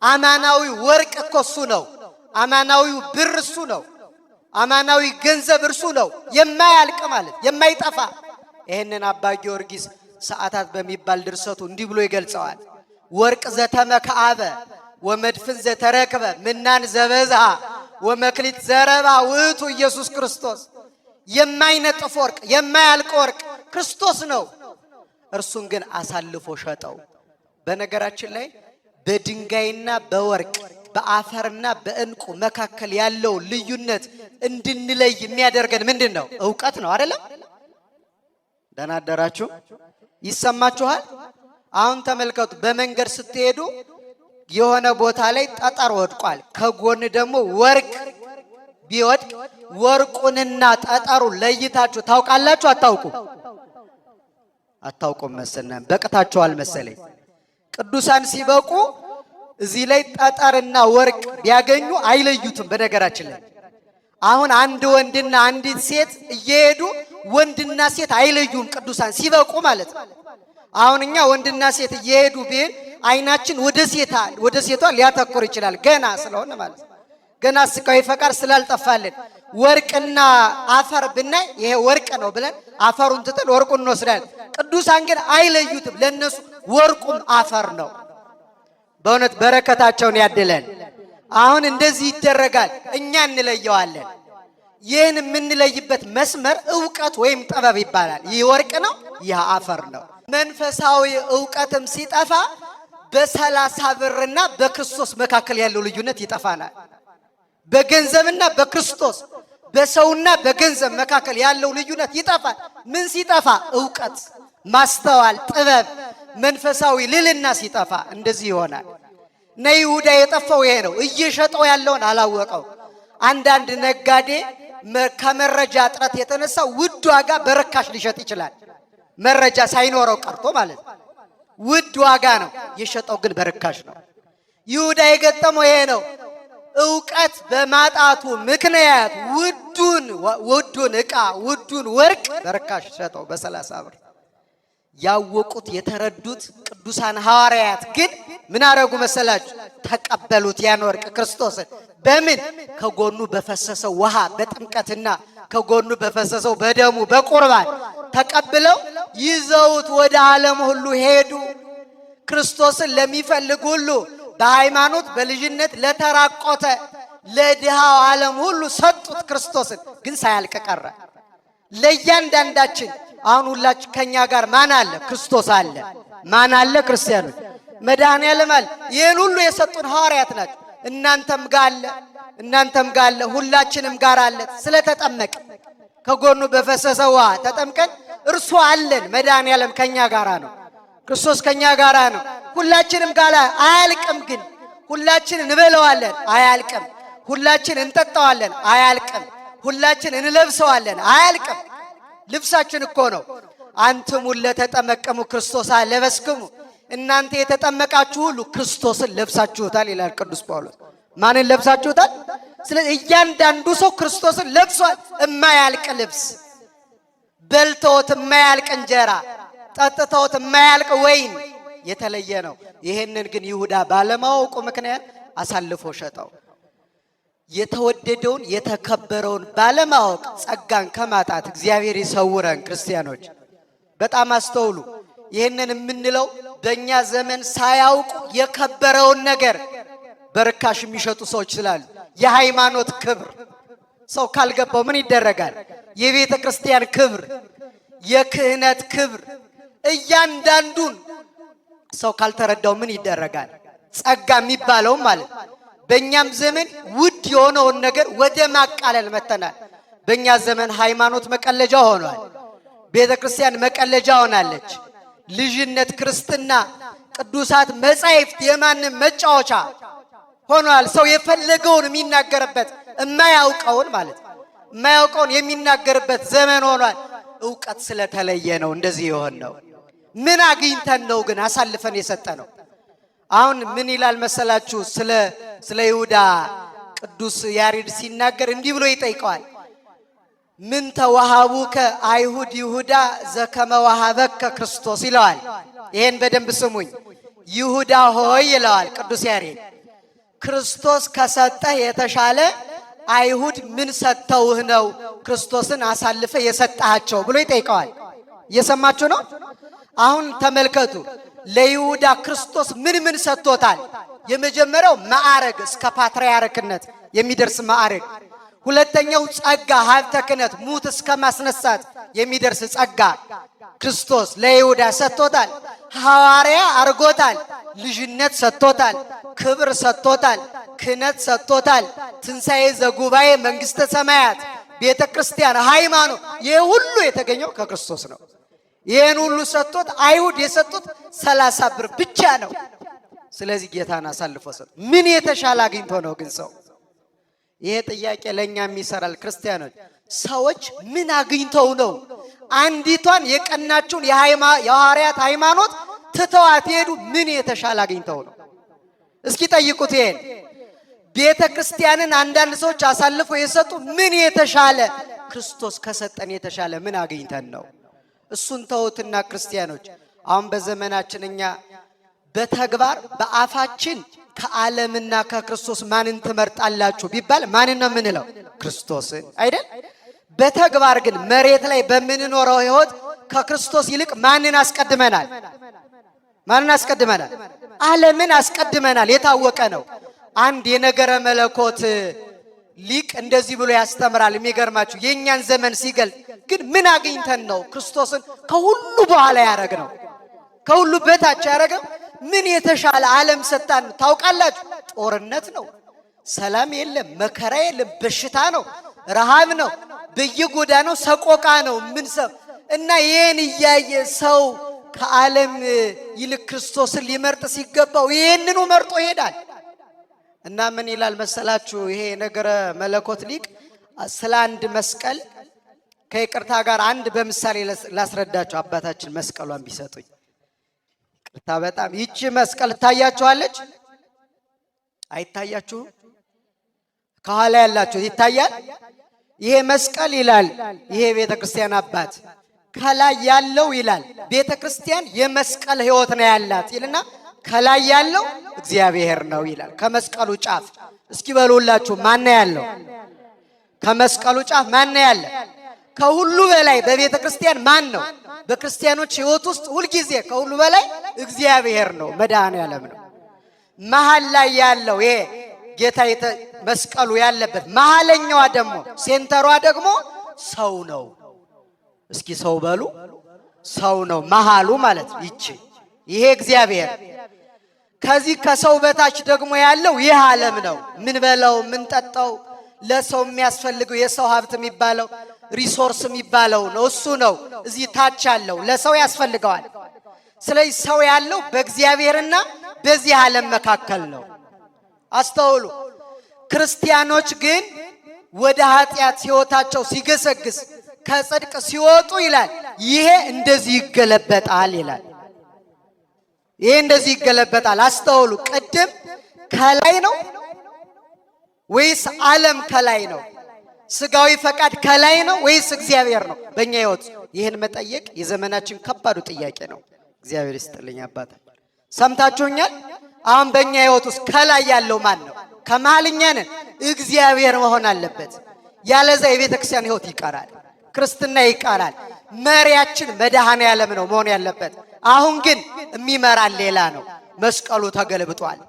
አማናዊ ወርቅ እኮ እሱ ነው። አማናዊው ብር እሱ ነው። አማናዊ ገንዘብ እርሱ ነው። የማያልቅ ማለት የማይጠፋ። ይሄንን አባ ጊዮርጊስ ሰዓታት በሚባል ድርሰቱ እንዲህ ብሎ ይገልጸዋል። ወርቅ ዘተመከአበ ወመድፍን ዘተረከበ ምናን ዘበዝሃ ወመክሊት ዘረባ ውእቱ ኢየሱስ ክርስቶስ። የማይነጥፍ ወርቅ የማያልቅ ወርቅ ክርስቶስ ነው። እርሱን ግን አሳልፎ ሸጠው። በነገራችን ላይ በድንጋይና በወርቅ በአፈርና በእንቁ መካከል ያለው ልዩነት እንድንለይ የሚያደርገን ምንድን ነው? ዕውቀት ነው አይደለም? ደህና አደራችሁ? ይሰማችኋል? አሁን ተመልከቱ። በመንገድ ስትሄዱ የሆነ ቦታ ላይ ጠጠር ወድቋል። ከጎን ደግሞ ወርቅ ቢወድቅ ወርቁንና ጠጠሩን ለይታችሁ ታውቃላችሁ? አታውቁም መሰለኝ። በቅታችኋል መሰለኝ። ቅዱሳን ሲበቁ እዚህ ላይ ጠጠርና ወርቅ ቢያገኙ አይለዩትም። በነገራችን ላይ አሁን አንድ ወንድና አንዲት ሴት እየሄዱ ወንድና ሴት አይለዩም ቅዱሳን ሲበቁ ማለት ነው። አሁን እኛ ወንድና ሴት እየሄዱ ቢል አይናችን ወደ ሴቷ ሊያተኩር ይችላል፣ ገና ስለሆነ ማለት ነው። ገና ስጋዊ ፈቃድ ስላልጠፋልን። ወርቅና አፈር ብናይ ይሄ ወርቅ ነው ብለን አፈሩን ትተን ወርቁን እንወስዳለን። ቅዱሳን ግን አይለዩትም። ለነሱ ወርቁም አፈር ነው። በእውነት በረከታቸውን ያድለን። አሁን እንደዚህ ይደረጋል፣ እኛ እንለየዋለን። ይህን የምንለይበት መስመር ዕውቀት ወይም ጥበብ ይባላል። ይህ ወርቅ ነው፣ ይህ አፈር ነው። መንፈሳዊ ዕውቀትም ሲጠፋ በ30 ብርና በክርስቶስ መካከል ያለው ልዩነት ይጠፋናል። በገንዘብና በክርስቶስ በሰውና በገንዘብ መካከል ያለው ልዩነት ይጠፋል። ምን ሲጠፋ? ዕውቀት፣ ማስተዋል፣ ጥበብ፣ መንፈሳዊ ልልና ሲጠፋ እንደዚህ ይሆናል። ይሁዳ የጠፋው ይሄ ነው። እየሸጠው ያለውን አላወቀው። አንዳንድ ነጋዴ ከመረጃ እጥረት የተነሳ ውድ ዋጋ በርካሽ ሊሸጥ ይችላል። መረጃ ሳይኖረው ቀርቶ ማለት ነው። ውድ ዋጋ ነው የሸጠው፣ ግን በርካሽ ነው። ይሁዳ የገጠመው ይሄ ነው። ዕውቀት በማጣቱ ምክንያት ውዱን ዕቃ ውዱን ወርቅ በርካሽ ሸጠው በ30 ብር። ያወቁት የተረዱት ቅዱሳን ሐዋርያት ግን ምን አረጉ መሰላችሁ? ተቀበሉት ያን ወርቅ ክርስቶስን። በምን? ከጎኑ በፈሰሰው ውሃ በጥምቀትና ከጎኑ በፈሰሰው በደሙ በቁርባን ተቀብለው ይዘውት ወደ ዓለም ሁሉ ሄዱ። ክርስቶስን ለሚፈልግ ሁሉ በሃይማኖት በልጅነት ለተራቆተ ለድሃው ዓለም ሁሉ ሰጡት። ክርስቶስን ግን ሳያልቅ ቀረ። ለእያንዳንዳችን አሁን ሁላችን ከኛ ጋር ማን አለ? ክርስቶስ አለ። ማን አለ? ክርስቲያኖች መድኃኔዓለም አለ። ይህን ሁሉ የሰጡን ሐዋርያት ናቸው። እናንተም ጋር አለ፣ ሁላችንም ጋር አለ። ስለተጠመቅ ከጎኑ በፈሰሰ ውሃ ተጠምቀን እርሱ አለን። መድኃኔዓለም ከኛ ጋራ ነው። ክርስቶስ ከኛ ጋራ ነው። ሁላችንም ጋር አያልቅም። ግን ሁላችን እንበለዋለን፣ አያልቅም። ሁላችን እንጠጣዋለን፣ አያልቅም። ሁላችን እንለብሰዋለን፣ አያልቅም። ልብሳችን እኮ ነው። አንትሙ ለተጠመቀሙ ክርስቶስ ለበስክሙ፣ እናንተ የተጠመቃችሁ ሁሉ ክርስቶስን ለብሳችሁታል ይላል ቅዱስ ጳውሎስ። ማንን ለብሳችሁታል? ስለዚህ እያንዳንዱ ሰው ክርስቶስን ለብሷል። የማያልቅ ልብስ፣ በልተውት የማያልቅ እንጀራ፣ ጠጥተውት የማያልቅ ወይን የተለየ ነው። ይሄንን ግን ይሁዳ ባለማወቁ ምክንያት አሳልፎ ሸጠው። የተወደደውን የተከበረውን ባለማወቅ ጸጋን ከማጣት እግዚአብሔር ይሰውረን። ክርስቲያኖች በጣም አስተውሉ። ይህንን የምንለው በእኛ ዘመን ሳያውቁ የከበረውን ነገር በርካሽ የሚሸጡ ሰዎች ስላሉ፣ የሃይማኖት ክብር ሰው ካልገባው ምን ይደረጋል? የቤተ ክርስቲያን ክብር፣ የክህነት ክብር እያንዳንዱን ሰው ካልተረዳው ምን ይደረጋል? ጸጋ የሚባለው ማለት በእኛም ዘመን ውድ የሆነውን ነገር ወደ ማቃለል መተናል። በእኛ ዘመን ሃይማኖት መቀለጃ ሆኗል። ቤተ ክርስቲያን መቀለጃ ሆናለች። ልጅነት፣ ክርስትና፣ ቅዱሳት መጻሕፍት የማንም መጫወቻ ሆኗል። ሰው የፈለገውን የሚናገርበት የማያውቀውን ማለት የማያውቀውን የሚናገርበት ዘመን ሆኗል። ዕውቀት ስለተለየ ነው እንደዚህ የሆን ነው። ምን አግኝተን ነው ግን አሳልፈን የሰጠ ነው? አሁን ምን ይላል መሰላችሁ? ስለ ይሁዳ ቅዱስ ያሬድ ሲናገር እንዲህ ብሎ ይጠይቀዋል። ምን ተዋሃቡከ አይሁድ ይሁዳ ዘከመ ወሃበከ ክርስቶስ ይለዋል። ይሄን በደንብ ስሙኝ። ይሁዳ ሆይ ይለዋል ቅዱስ ያሬድ፣ ክርስቶስ ከሰጠህ የተሻለ አይሁድ ምን ሰጥተውህ ነው ክርስቶስን አሳልፈ የሰጣቸው ብሎ ይጠይቀዋል። እየሰማችሁ ነው? አሁን ተመልከቱ። ለይሁዳ ክርስቶስ ምን ሰጥቶታል? የመጀመሪያው ማዕረግ፣ እስከ ፓትርያርክነት የሚደርስ ማዕረግ። ሁለተኛው ጸጋ፣ ሀብተ ክህነት፣ ሙት እስከ ማስነሳት የሚደርስ ጸጋ ክርስቶስ ለይሁዳ ሰጥቶታል። ሐዋርያ አርጎታል። ልጅነት ሰጥቶታል። ክብር ሰጥቶታል። ክህነት ሰጥቶታል። ትንሣኤ ዘጉባኤ፣ መንግሥተ ሰማያት፣ ቤተ ክርስቲያን፣ ሃይማኖት፣ ይህ ሁሉ የተገኘው ከክርስቶስ ነው። ይህን ሁሉ ሰጥቶት አይሁድ የሰጡት 30 ብር ብቻ ነው። ስለዚህ ጌታን አሳልፎ ሰጥ ምን የተሻለ አግኝቶ ነው ግን ሰው? ይሄ ጥያቄ ለእኛም ይሰራል። ክርስቲያኖች ሰዎች ምን አግኝተው ነው አንዲቷን የቀናችውን የሐዋርያት ሃይማኖት ትተዋት ሄዱ? ምን የተሻለ አግኝተው ነው? እስኪ ጠይቁት። ይሄን ቤተ ክርስቲያንን አንዳንድ ሰዎች አሳልፎ የሰጡ ምን የተሻለ ክርስቶስ ከሰጠን የተሻለ ምን አግኝተን ነው? እሱን ተውትና ክርስቲያኖች አሁን በዘመናችን እኛ በተግባር በአፋችን ከዓለምና ከክርስቶስ ማንን ትመርጣላችሁ ቢባል ማንን ነው የምንለው? ክርስቶስን አይደል? በተግባር ግን መሬት ላይ በምንኖረው ሕይወት ከክርስቶስ ይልቅ ማንን አስቀድመናል? ማንን አስቀድመናል? ዓለምን አስቀድመናል። የታወቀ ነው። አንድ የነገረ መለኮት ሊቅ እንደዚህ ብሎ ያስተምራል። የሚገርማችሁ የእኛን ዘመን ሲገልጥ ግን ምን አግኝተን ነው ክርስቶስን ከሁሉ በኋላ ያደረግነው? ከሁሉ በታች ያደረገው ምን የተሻለ ዓለም ሰጣን? ታውቃላችሁ? ጦርነት ነው፣ ሰላም የለም፣ መከራ የለም፣ በሽታ ነው፣ ረሃብ ነው፣ በየጎዳናው ሰቆቃ ነው። ምን ሰው እና ይሄን እያየ ሰው ከዓለም ይልቅ ክርስቶስን ሊመርጥ ሲገባው ይሄንኑ መርጦ ይሄዳል። እና ምን ይላል መሰላችሁ? ይሄ ነገረ መለኮት ሊቅ ስለ አንድ መስቀል ከይቅርታ ጋር አንድ በምሳሌ ላስረዳችሁ። አባታችን መስቀሏን ቢሰጡኝ ይቅርታ። በጣም ይቺ መስቀል ታያችኋለች? አይታያችሁም? ከኋላ ያላችሁ ይታያል። ይሄ መስቀል ይላል ይሄ ቤተ ክርስቲያን አባት። ከላይ ያለው ይላል ቤተ ክርስቲያን የመስቀል ሕይወት ነው ያላት ይልና ከላይ ያለው እግዚአብሔር ነው ይላል። ከመስቀሉ ጫፍ እስኪ በሉላችሁ ማን ነው ያለው? ከመስቀሉ ጫፍ ማን ነው ያለ? ከሁሉ በላይ በቤተ ክርስቲያን ማን ነው? በክርስቲያኖች ሕይወት ውስጥ ሁሉ ጊዜ ከሁሉ በላይ እግዚአብሔር ነው፣ መድኃኔዓለም ነው። መሃል ላይ ያለው ይሄ ጌታ መስቀሉ ያለበት መሃለኛዋ ደግሞ ሴንተሯ ደግሞ ሰው ነው። እስኪ ሰው በሉ። ሰው ነው መሃሉ ማለት ይቺ ይሄ እግዚአብሔር። ከዚህ ከሰው በታች ደግሞ ያለው ይህ ዓለም ነው። ምን በለው ምን ጠጣው ለሰው የሚያስፈልገው የሰው ሀብት የሚባለው ሪሶርስ የሚባለው ነው። እሱ ነው እዚህ ታች ያለው ለሰው ያስፈልገዋል። ስለዚህ ሰው ያለው በእግዚአብሔርና በዚህ ዓለም መካከል ነው። አስተውሉ። ክርስቲያኖች ግን ወደ ኃጢአት ሕይወታቸው ሲገሰግስ ከጽድቅ ሲወጡ ይላል ይሄ እንደዚህ ይገለበጣል ይላል። ይሄ እንደዚህ ይገለበጣል። አስተውሉ። ቅድም ከላይ ነው ወይስ ዓለም ከላይ ነው? ስጋዊ ፈቃድ ከላይ ነው ወይስ እግዚአብሔር ነው? በእኛ ሕይወት ይህን መጠየቅ የዘመናችን ከባዱ ጥያቄ ነው። እግዚአብሔር ይስጥልኝ አባት። ሰምታችሁኛል? አሁን በእኛ ሕይወት ውስጥ ከላይ ያለው ማን ነው? ከመሃልኛ ነን። እግዚአብሔር መሆን አለበት። ያለዛ የቤተ ክርስቲያን ሕይወት ይቀራል፣ ክርስትና ይቀራል። መሪያችን መድኃኔዓለም ነው መሆን ያለበት። አሁን ግን የሚመራን ሌላ ነው። መስቀሉ ተገልብጧል።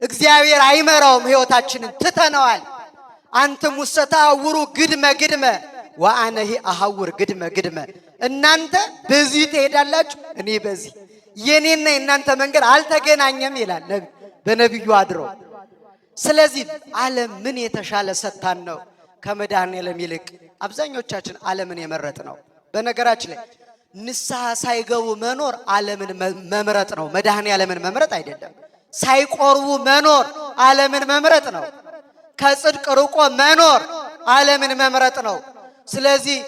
እግዚአብሔር አይመራውም። ሕይወታችንን ትተነዋል። አንተም ውስተ ተሐውሩ ግድመ ግድመ ወአነሂ አሐውር ግድመ ግድመ። እናንተ በዚህ ትሄዳላችሁ፣ እኔ በዚህ። የኔና የእናንተ መንገድ አልተገናኘም ይላል በነቢዩ አድሮ። ስለዚህ ዓለም ምን የተሻለ ሰጥታን ነው ከመድኃኔዓለም ይልቅ አብዛኞቻችን ዓለምን የመረጥ ነው። በነገራችን ላይ ንስሐ ሳይገቡ መኖር ዓለምን መምረጥ ነው፣ መድኃኔዓለምን መምረጥ አይደለም። ሳይቆርቡ መኖር ዓለምን መምረጥ ነው። ከጽድቅ ርቆ መኖር ዓለምን መምረጥ ነው። ስለዚህ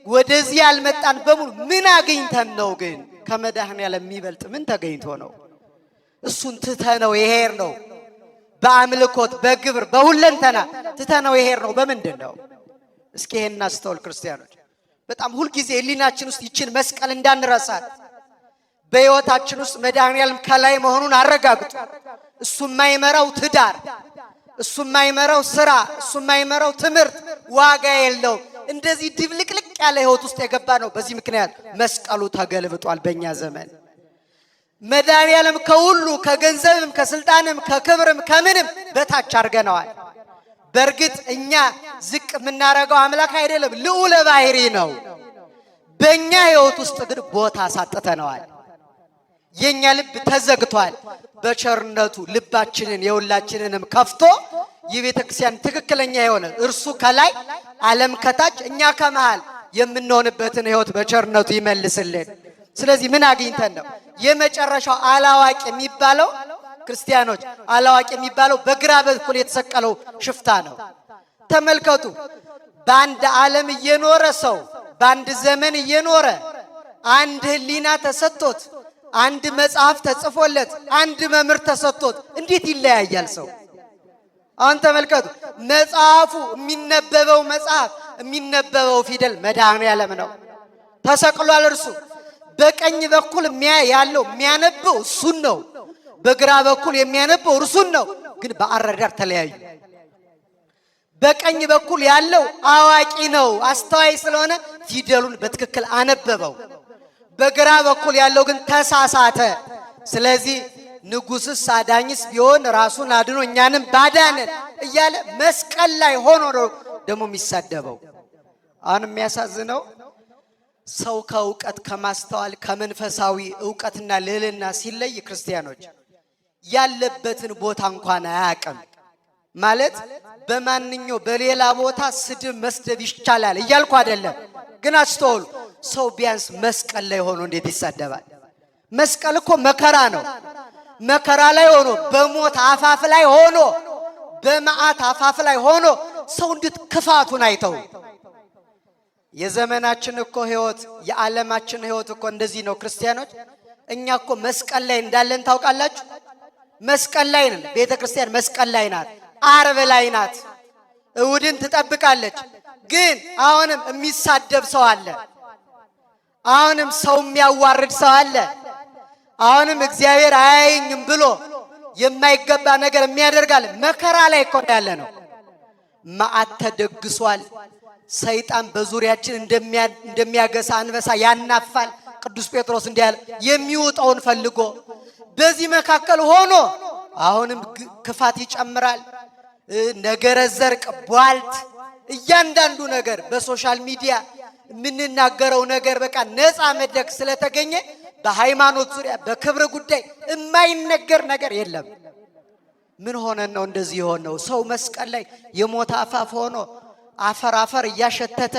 ወደዚህ ያልመጣን በሙሉ ምን አግኝተን ነው? ግን ከመድኃኔዓለም የሚበልጥ ምን ተገኝቶ ነው? እሱን ትተነው ይሄር ነው። በአምልኮት በግብር በሁለንተና ትተነው ይሄር ነው። በምንድን ነው? እስኪ ይሄን እናስተውል ክርስቲያኖች። በጣም ሁልጊዜ ሕሊናችን ውስጥ ይችን መስቀል እንዳንረሳት በሕይወታችን ውስጥ መድኃኔዓለም ከላይ መሆኑን አረጋግጡ። እሱ የማይመራው ትዳር፣ እሱ የማይመራው ስራ፣ እሱ የማይመራው ትምህርት ዋጋ የለውም። እንደዚህ ድብልቅልቅ ያለ ሕይወት ውስጥ የገባ ነው። በዚህ ምክንያት መስቀሉ ተገልብጧል። በእኛ ዘመን መድኃኔዓለም ከሁሉ ከገንዘብም ከስልጣንም ከክብርም ከምንም በታች አድርገነዋል። በእርግጥ እኛ ዝቅ የምናረገው አምላክ አይደለም፣ ልዑለ ባሕሪ ነው። በእኛ ሕይወት ውስጥ ግን ቦታ አሳጥተነዋል። የኛ ልብ ተዘግቷል። በቸርነቱ ልባችንን የሁላችንንም ከፍቶ የቤተ ክርስቲያን ትክክለኛ የሆነ እርሱ ከላይ ዓለም ከታች እኛ ከመሃል የምንሆንበትን ሕይወት በቸርነቱ ይመልስልን። ስለዚህ ምን አግኝተን ነው? የመጨረሻው አላዋቂ የሚባለው ክርስቲያኖች አላዋቂ የሚባለው በግራ በኩል የተሰቀለው ሽፍታ ነው። ተመልከቱ። በአንድ ዓለም እየኖረ ሰው በአንድ ዘመን እየኖረ አንድ ሕሊና ተሰጥቶት አንድ መጽሐፍ ተጽፎለት አንድ መምህር ተሰጥቶት እንዴት ይለያያል ሰው? አሁን ተመልከቱ። መጽሐፉ የሚነበበው መጽሐፍ የሚነበበው ፊደል መድኃኔዓለም ነው። ተሰቅሏል እርሱ። በቀኝ በኩል ያለው የሚያነበው እሱን ነው። በግራ በኩል የሚያነበው እርሱን ነው። ግን በአረዳድ ተለያዩ። በቀኝ በኩል ያለው አዋቂ ነው፣ አስተዋይ ስለሆነ ፊደሉን በትክክል አነበበው። በግራ በኩል ያለው ግን ተሳሳተ። ስለዚህ ንጉሥስ አዳኝስ ቢሆን ራሱን አድኖ እኛንም ባዳነን እያለ መስቀል ላይ ሆኖ ነው ደግሞ የሚሳደበው። አሁን የሚያሳዝነው ሰው ከእውቀት ከማስተዋል ከመንፈሳዊ እውቀትና ልዕልና ሲለይ ክርስቲያኖች ያለበትን ቦታ እንኳን አያውቅም። ማለት በማንኛው በሌላ ቦታ ስድብ መስደብ ይቻላል እያልኩ አይደለም። ግን አስተውሉ። ሰው ቢያንስ መስቀል ላይ ሆኖ እንዴት ይሳደባል? መስቀል እኮ መከራ ነው። መከራ ላይ ሆኖ በሞት አፋፍ ላይ ሆኖ በመዓት አፋፍ ላይ ሆኖ ሰው እንዴት ክፋቱን አይተው? የዘመናችን እኮ ሕይወት የዓለማችን ሕይወት እኮ እንደዚህ ነው ክርስቲያኖች። እኛ እኮ መስቀል ላይ እንዳለን ታውቃላችሁ? መስቀል ላይ ነን። ቤተ ክርስቲያን መስቀል ላይ ናት። ዓርብ ላይ ናት። እሑድን ትጠብቃለች። ግን አሁንም የሚሳደብ ሰው አለ። አሁንም ሰው የሚያዋርድ ሰው አለ። አሁንም እግዚአብሔር አያየኝም ብሎ የማይገባ ነገር የሚያደርጋል። መከራ ላይ እኮ ያለ ነው። መዓት ተደግሷል። ሰይጣን በዙሪያችን እንደሚያገሳ አንበሳ ያናፋል። ቅዱስ ጴጥሮስ እንዲህ ያለ የሚወጣውን ፈልጎ በዚህ መካከል ሆኖ አሁንም ክፋት ይጨምራል። ነገረ ዘርቅ ቧልት እያንዳንዱ ነገር በሶሻል ሚዲያ የምንናገረው ነገር በቃ ነፃ መድረክ ስለተገኘ በሃይማኖት ዙሪያ በክብር ጉዳይ የማይነገር ነገር የለም። ምን ሆነን ነው እንደዚህ የሆነው? ሰው መስቀል ላይ የሞት አፋፍ ሆኖ አፈር እያሸተተ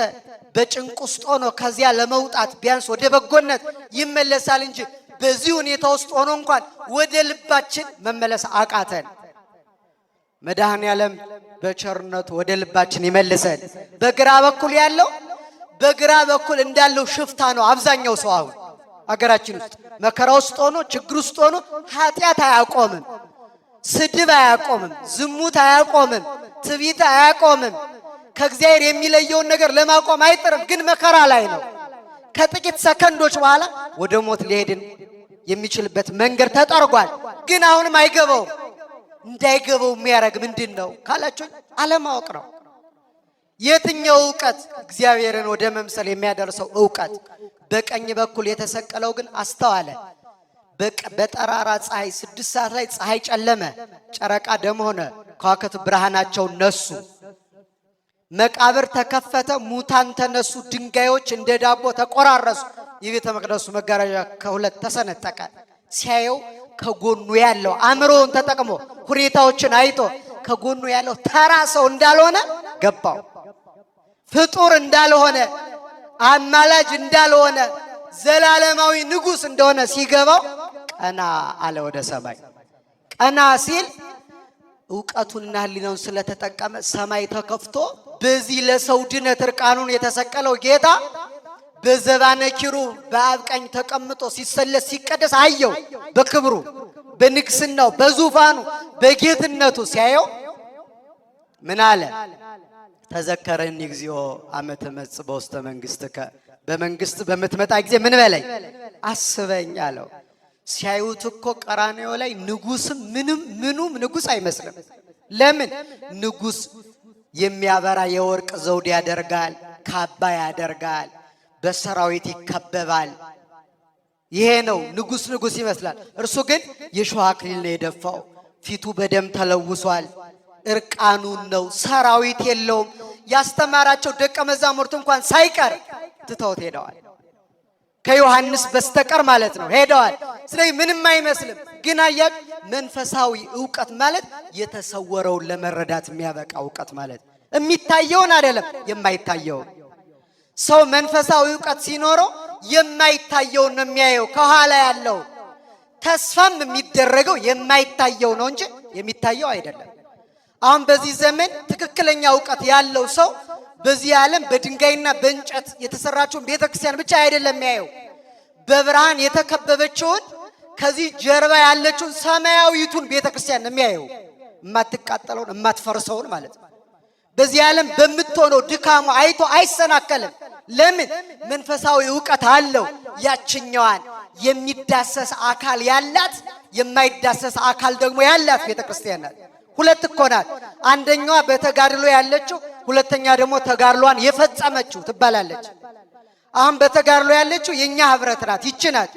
በጭንቅ ውስጥ ሆኖ ከዚያ ለመውጣት ቢያንስ ወደ በጎነት ይመለሳል እንጂ በዚህ ሁኔታ ውስጥ ሆኖ እንኳን ወደ ልባችን መመለስ አቃተን። መድኃኔዓለም በቸርነቱ ወደ ልባችን ይመልሰን። በግራ በኩል እንዳለው ሽፍታ ነው አብዛኛው ሰው አሁን አገራችን ውስጥ መከራ ውስጥ ሆኖ ችግር ውስጥ ሆኖ ኃጢአት አያቆምም፣ ስድብ አያቆምም፣ ዝሙት አያቆምም፣ ትዕቢት አያቆምም። ከእግዚአብሔር የሚለየውን ነገር ለማቆም አይጥርም፣ ግን መከራ ላይ ነው። ከጥቂት ሰከንዶች በኋላ ወደ ሞት ሊሄድን የሚችልበት መንገድ ተጠርጓል። ግን አሁንም አይገባውም። እንዳይገባው የሚያደርግ ምንድን ነው ካላችሁ አለማወቅ ነው። የትኛው ዕውቀት እግዚአብሔርን ወደ መምሰል የሚያደርሰው ዕውቀት? በቀኝ በኩል የተሰቀለው ግን አስተዋለ። በጠራራ ፀሐይ 6 ሰዓት ላይ ፀሐይ ጨለመ፣ ጨረቃ ደም ሆነ፣ ከዋክብት ብርሃናቸውን ነሱ። መቃብር ተከፈተ፣ ሙታን ተነሱ፣ ድንጋዮች እንደ ዳቦ ተቆራረሱ። የቤተ መቅደሱ መጋረጃ ከሁለት ተሰነጠቀ። ሲያየው ከጎኑ ያለው አእምሮውን ተጠቅሞ ሁኔታዎችን አይቶ ከጎኑ ያለው ተራ ሰው እንዳልሆነ ገባው። ፍጡር እንዳልሆነ፣ አማላጅ እንዳልሆነ፣ ዘላለማዊ ንጉሥ እንደሆነ ሲገባው ቀና አለ ወደ ሰማይ። ቀና ሲል ዕውቀቱንና ሕሊናውን ስለተጠቀመ ሰማይ ተከፍቶ በዚህ ለሰው ድነት እርቃኑን የተሰቀለው ጌታ በዘባነ ኪሩብ በአብ ቀኝ ተቀምጦ ሲሰለስ ሲቀደስ አየው። በክብሩ በንግስናው በዙፋኑ በጌትነቱ ሲያየው ምን አለ? ተዘከረኒ እግዚኦ አመ ትመጽእ በውስተ መንግሥትከ፣ በመንግስት በምትመጣ ጊዜ ምን በለኝ አስበኝ አለው። ሲያዩት እኮ ቀራንዮ ላይ ንጉስም ምኑም ንጉስ አይመስልም። ለምን? ንጉስ የሚያበራ የወርቅ ዘውድ ያደርጋል፣ ካባ ያደርጋል፣ በሰራዊት ይከበባል። ይሄ ነው ንጉስ ይመስላል። እርሱ ግን የሾህ አክሊል ነው የደፋው። ፊቱ በደም ተለውሷል። እርቃኑን ነው፣ ሰራዊት የለውም። ያስተማራቸው ደቀ መዛሙርት እንኳን ሳይቀር ትተውት ሄደዋል። ከዮሐንስ በስተቀር ማለት ነው ሄደዋል። ስለዚህ ምንም አይመስልም። ግን አያቅ መንፈሳዊ ዕውቀት ማለት የተሰወረውን ለመረዳት የሚያበቃ ዕውቀት ማለት የሚታየውን አይደለም የማይታየውን። ሰው መንፈሳዊ ዕውቀት ሲኖረው የማይታየውን ነው የሚያየው፣ ከኋላ ያለው ተስፋም የሚደረገው የማይታየው ነው እንጂ የሚታየው አይደለም። አሁን በዚህ ዘመን ትክክለኛ ዕውቀት ያለው ሰው በዚህ ዓለም በድንጋይና በእንጨት የተሰራችውን ቤተክርስቲያን ብቻ አይደለም የሚያየው፣ በብርሃን የተከበበችውን ከዚህ ጀርባ ያለችውን ሰማያዊቱን ቤተክርስቲያን ነው የሚያየው። የማትቃጠለውን የማትፈርሰውን ማለት ነው። በዚህ ዓለም በምትሆነው ድካሙ አይቶ አይሰናከልም። ለምን? መንፈሳዊ ዕውቀት አለው። ያችኛዋን የሚዳሰስ አካል ያላት የማይዳሰስ አካል ደግሞ ያላት ቤተክርስቲያን ናት። ሁለት እኮ ናት። አንደኛዋ በተጋድሎ ያለችው፣ ሁለተኛ ደግሞ ተጋድሏን የፈጸመችው ትባላለች። አሁን በተጋድሎ ያለችው የኛ ህብረት ናት፣ ይቺ ናት።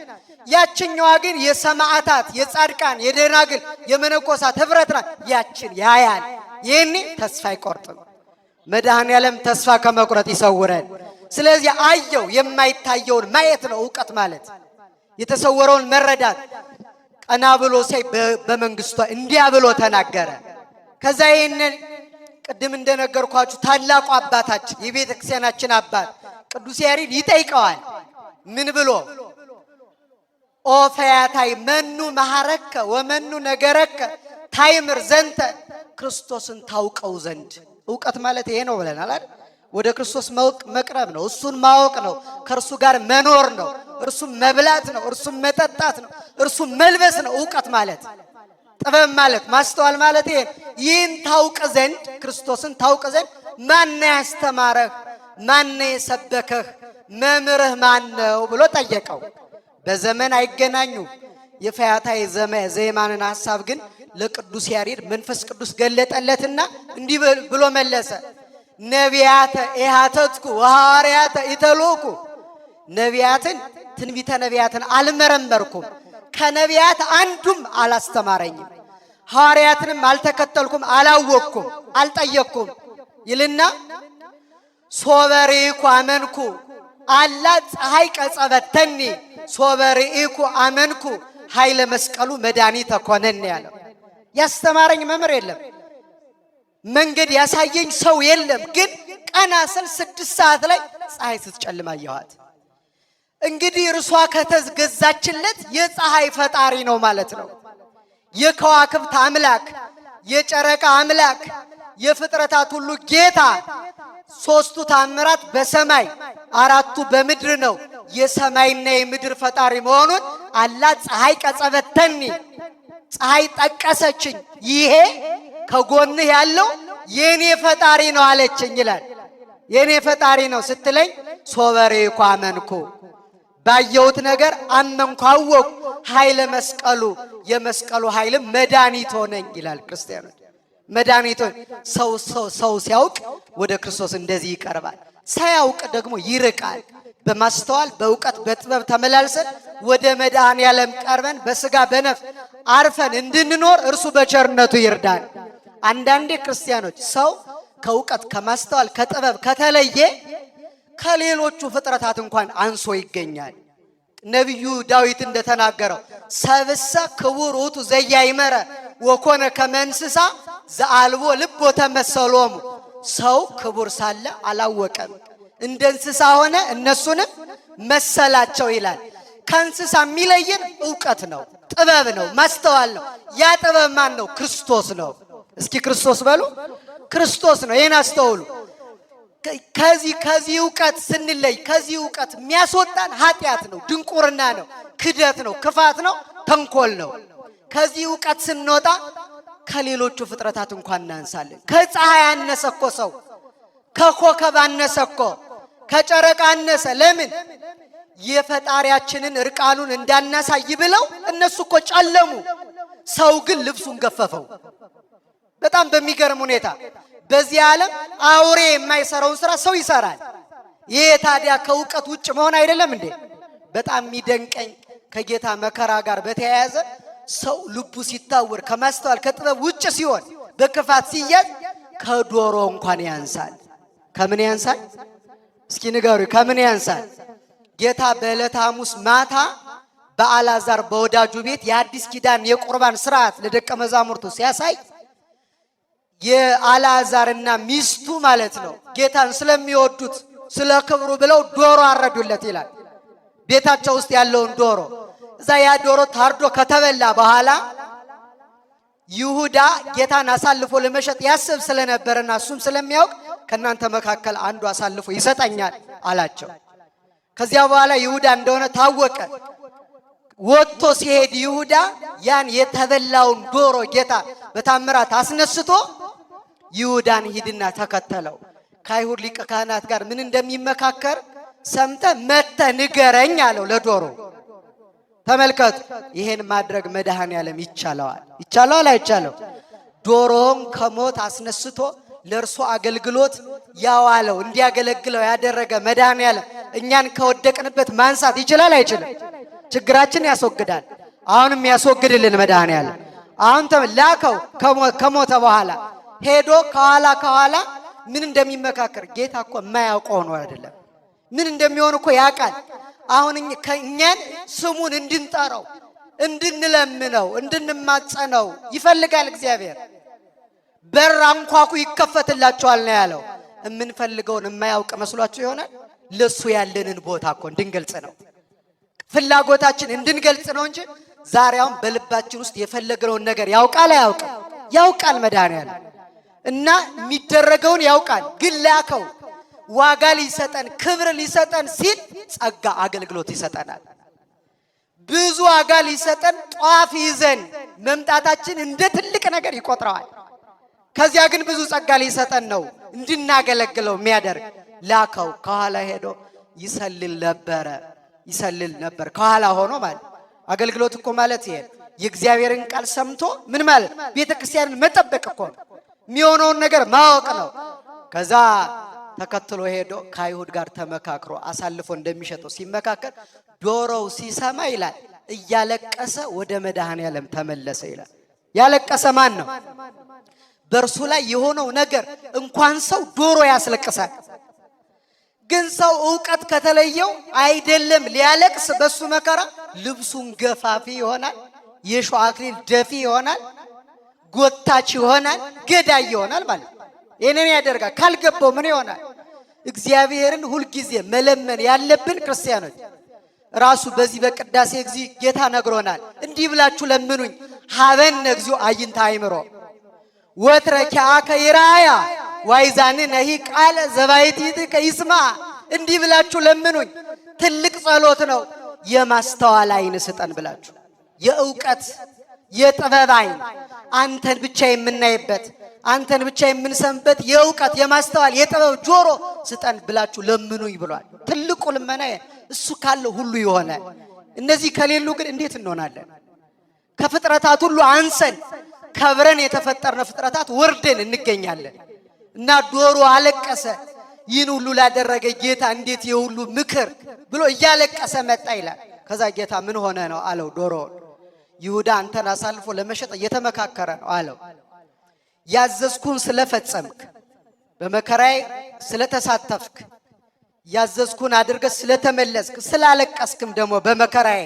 ያችኛዋ ግን የሰማዕታት፣ የጻድቃን፣ የደናግል፣ የመነኮሳት ህብረት ናት። ያችን ያያል። ይህኔ ተስፋ አይቆርጥም። መድኃኔዓለም ተስፋ ከመቁረጥ ይሰውረን። ስለዚህ አየው፣ የማይታየውን ማየት ነው ዕውቀት ማለት፣ የተሰወረውን መረዳት። ቀና ብሎ ሳይ በመንግስቷ እንዲያ ብሎ ተናገረ። ከዛ ይህንን ቅድም እንደነገርኳችሁ ታላቁ አባታችን የቤተ ክርስቲያናችን አባት ቅዱስ ያሬድ ይጠይቀዋል። ምን ብሎ? ኦ ፈያታይ መኑ መሐረከ ወመኑ ነገረከ ታይምር ዘንተ፣ ክርስቶስን ታውቀው ዘንድ። ዕውቀት ማለት ይሄ ነው ብለናል አይደል? ወደ ክርስቶስ መቅረብ ነው፣ እሱን ማወቅ ነው፣ ከእርሱ ጋር መኖር ነው፣ እርሱም መብላት ነው፣ እርሱም መጠጣት ነው፣ እርሱም መልበስ ነው ዕውቀት ማለት። ጥበብ ማለት ማስተዋል ማለት ይህን ታውቅ ዘንድ ክርስቶስን ታውቅ ዘንድ ማን ያስተማረህ ማን የሰበከህ መምህርህ ማን ነው ብሎ ጠየቀው። በዘመን አይገናኙ የፈያታዊ ዘየማንን ሐሳብ ግን ለቅዱስ ያሬድ መንፈስ ቅዱስ ገለጠለትና እንዲህ ብሎ መለሰ። ነቢያተ ኢሃተትኩ ወሐዋርያተ ኢተሎኩ ነቢያትን ትንቢተ ነቢያትን አልመረመርኩም፣ ከነቢያት አንዱም አላስተማረኝም፣ ሐዋርያትንም አልተከተልኩም፣ አላወቅኩም፣ አልጠየቅኩም ይልና ሶበሬኩ አመንኩ አላ ፀሐይ ቀጸበተኒ ሶበሬኩ አመንኩ ኃይለ መስቀሉ መድኃኒተ ኮነን ያለው። ያስተማረኝ መምህር የለም፣ መንገድ ያሳየኝ ሰው የለም። ግን ቀና ስል 6 ሰዓት ላይ ፀሐይ ስትጨልም አየኋት። እንግዲህ እርሷ ከተገዛችለት የፀሐይ ፈጣሪ ነው ማለት ነው። የከዋክብት አምላክ፣ የጨረቃ አምላክ፣ የፍጥረታት ሁሉ ጌታ፣ 3ቱ ታምራት በሰማይ 4ቱ በምድር ነው። የሰማይና የምድር ፈጣሪ መሆኑን አላ ፀሐይ ቀጸበተኒ ፀሐይ ጠቀሰችኝ፣ ይሄ ከጎንህ ያለው የኔ ፈጣሪ ነው አለችኝ ይላል። የኔ ፈጣሪ ነው ስትለኝ ሶበሬኩ አመንኩ ባየሁት ነገር አመንኩ አወቅኩ፣ ኃይለ መስቀሉ የመስቀሉ ኃይልም መድኃኒት ሆነኝ ይላል። ክርስቲያኖች መድኃኒት ሰው ሲያውቅ ወደ ክርስቶስ እንደዚህ ይቀርባል፣ ሳያውቅ ደግሞ ይርቃል። በማስተዋል በእውቀት በጥበብ ተመላልሰን ወደ መድኃኔዓለም ቀርበን በስጋ በነፍስ አርፈን እንድንኖር እርሱ በቸርነቱ ይርዳን። አንዳንዴ ክርስቲያኖች ሰው ከእውቀት ከማስተዋል ከጥበብ ከተለየ ከሌሎቹ ፍጥረታት እንኳን አንሶ ይገኛል። ነቢዩ ዳዊት እንደተናገረው ሰብሰ ክቡር ውእቱ ዘያይመረ ወኮነ ከመ እንስሳ ዘአልቦ ልቦ ተመሰሎሙ። ሰው ክቡር ሳለ አላወቀም፣ እንደ እንስሳ ሆነ እነሱንም መሰላቸው ይላል። ከእንስሳ የሚለየን እውቀት ነው፣ ጥበብ ነው፣ ማስተዋል ነው። ያ ጥበብ ማን ነው? ክርስቶስ ነው። እስኪ ክርስቶስ በሉ። ክርስቶስ ነው። ይህን አስተውሉ። ከዚህ እውቀት ስንለይ ከዚህ እውቀት የሚያስወጣን ኃጢአት ነው፣ ድንቁርና ነው፣ ክደት ነው፣ ክፋት ነው፣ ተንኮል ነው። ከዚህ እውቀት ስንወጣ ከሌሎቹ ፍጥረታት እንኳን እናንሳለን። ከፀሐይ አነሰ እኮ ሰው፣ ከኮከብ አነሰ እኮ፣ ከጨረቃ አነሰ። ለምን? የፈጣሪያችንን እርቃኑን እንዳናሳይ ብለው እነሱ እኮ ጨለሙ። ሰው ግን ልብሱን ገፈፈው። በጣም በሚገርም ሁኔታ በዚህ ዓለም አውሬ የማይሰራውን ስራ ሰው ይሰራል። ይሄ ታዲያ ከእውቀት ውጭ መሆን አይደለም እንዴ? በጣም የሚደንቀኝ ከጌታ መከራ ጋር በተያያዘ ሰው ልቡ ሲታወር ከማስተዋል ከጥበብ ውጭ ሲሆን በክፋት ሲያዝ ከዶሮ እንኳን ያንሳል። ከምን ያንሳል? እስኪ ንገሩ፣ ከምን ያንሳል? ጌታ በዕለተ ሐሙስ ማታ በአልዓዛር በወዳጁ ቤት የአዲስ ኪዳን የቁርባን ስርዓት ለደቀ መዛሙርቱ ሲያሳይ የአልዓዛርና ሚስቱ ማለት ነው ጌታን ስለሚወዱት ስለ ክብሩ ብለው ዶሮ አረዱለት ይላል። ቤታቸው ውስጥ ያለውን ዶሮ እዛ ያ ዶሮ ታርዶ ከተበላ በኋላ ይሁዳ ጌታን አሳልፎ ለመሸጥ ያስብ ስለነበርና እሱም ስለሚያውቅ ከናንተ መካከል አንዱ አሳልፎ ይሰጠኛል አላቸው። ከዚያ በኋላ ይሁዳ እንደሆነ ታወቀ። ወጥቶ ሲሄድ ይሁዳ ያን የተበላውን ዶሮ ጌታ በታምራት አስነስቶ ይሁዳን ሂድና ተከተለው፣ ከአይሁድ ሊቀ ካህናት ጋር ምን እንደሚመካከር ሰምተ መተ ንገረኝ አለው ለዶሮ። ተመልከቱ፣ ይሄን ማድረግ መድኃኔዓለም ይቻለዋል። ይቻለዋል አይቻለው? ዶሮም ከሞት አስነስቶ ለእርሱ አገልግሎት ያዋለው እንዲያገለግለው ያደረገ መድኃኔዓለም እኛን ከወደቅንበት ማንሳት ይችላል አይችልም? ችግራችን ያስወግዳል። አሁንም ያስወግድልን መድኃኔዓለም። አሁን ላከው ከሞተ በኋላ ሄዶ ከኋላ ምን እንደሚመካከር ጌታ እኮ የማያውቀው ነው አይደለም፣ ምን እንደሚሆን እኮ ያውቃል። አሁን እኛን ስሙን እንድንጠራው እንድንለምነው እንድንማጸነው ይፈልጋል እግዚአብሔር። በር አንኳኩ ይከፈትላችኋል ነው ያለው። የምንፈልገውን የማያውቅ መስሏችሁ ይሆናል? ለሱ ያለንን ቦታ እኮ እንድንገልጽ ነው፣ ፍላጎታችን እንድንገልጽ ነው እንጂ ዛሬ አሁን በልባችን ውስጥ የፈለግነውን ነገር ያውቃል አያውቅም? ያውቃል መድኃኔዓለም። እና የሚደረገውን ያውቃል። ግን ላከው ዋጋ ሊሰጠን ክብር ሊሰጠን ሲል ጸጋ አገልግሎት ይሰጠናል። ብዙ ዋጋ ሊሰጠን ጧፍ ይዘን መምጣታችን እንደ ትልቅ ነገር ይቆጥረዋል። ከዚያ ግን ብዙ ጸጋ ሊሰጠን ነው እንድናገለግለው የሚያደርግ ላከው። ከኋላ ሄዶ ይሰልል ነበር ከኋላ ሆኖ ማለት አገልግሎት እኮ ማለት ይሄ የእግዚአብሔርን ቃል ሰምቶ ምን ማለት ቤተክርስቲያንን መጠበቅ እኮ ነው። የሚሆነውን ነገር ማወቅ ነው። ከዛ ተከትሎ ሄዶ ከአይሁድ ጋር ተመካክሮ አሳልፎ እንደሚሸጠው ሲመካከር ዶሮው ሲሰማ ይላል እያለቀሰ ወደ መድኃኔዓለም ተመለሰ ይላል። ያለቀሰ ማን ነው? በእርሱ ላይ የሆነው ነገር እንኳን ሰው ዶሮ ያስለቅሳል። ግን ሰው ዕውቀት ከተለየው አይደለም ሊያለቅስ በሱ መከራ ልብሱን ገፋፊ ይሆናል፣ የሾህ አክሊል ደፊ ይሆናል፣ ጎታች ይሆናል፣ ገዳይ ይሆናል ማለት ይሄንን ያደርጋል። ካልገባው ምን ይሆናል? እግዚአብሔርን ሁልጊዜ መለመን ያለብን ክርስቲያኖች ራሱ በዚህ በቅዳሴ ጊዜ ጌታ ነግሮናል። እንዲህ ብላችሁ ለምኑኝ ሀበነ እግዚኦ አዕይንተ አእምሮ ወትረኪአከ ይራያ ዋይዛን ነሂ ቃለ ዘባይቲትከ ይስማ። እንዲህ ብላችሁ ለምኑኝ። ትልቅ ጸሎት ነው። የማስተዋል ዓይን ስጠን ብላችሁ የዕውቀት የጥበብ ዓይን አንተን ብቻ የምናይበት አንተን ብቻ የምንሰምበት የዕውቀት የማስተዋል የጥበብ ጆሮ ስጠን ብላችሁ ለምኑኝ ብሏል። ትልቁ ልመና እሱ ካለው ሁሉ ይሆናል። እነዚህ ከሌሉ ግን እንዴት እንሆናለን? ከፍጥረታት ሁሉ አንሰን ከብረን የተፈጠርነ ፍጥረታት ወርደን እንገኛለን። እና ዶሮ አለቀሰ። ይህን ሁሉ ላደረገ ጌታ እንዴት የሁሉ ምክር ብሎ እያለቀሰ መጣ ይላል። ከዛ ጌታ ምን ሆነ ነው አለው ዶሮውን። ይሁዳ አንተን አሳልፎ ለመሸጥ እየተመካከረ ነው አለው። ያዘዝኩን ስለፈጸምክ በመከራዬ ስለተሳተፍክ ያዘዝኩን አድርገህ ስለተመለስክ ስላለቀስክም ደግሞ በመከራዬ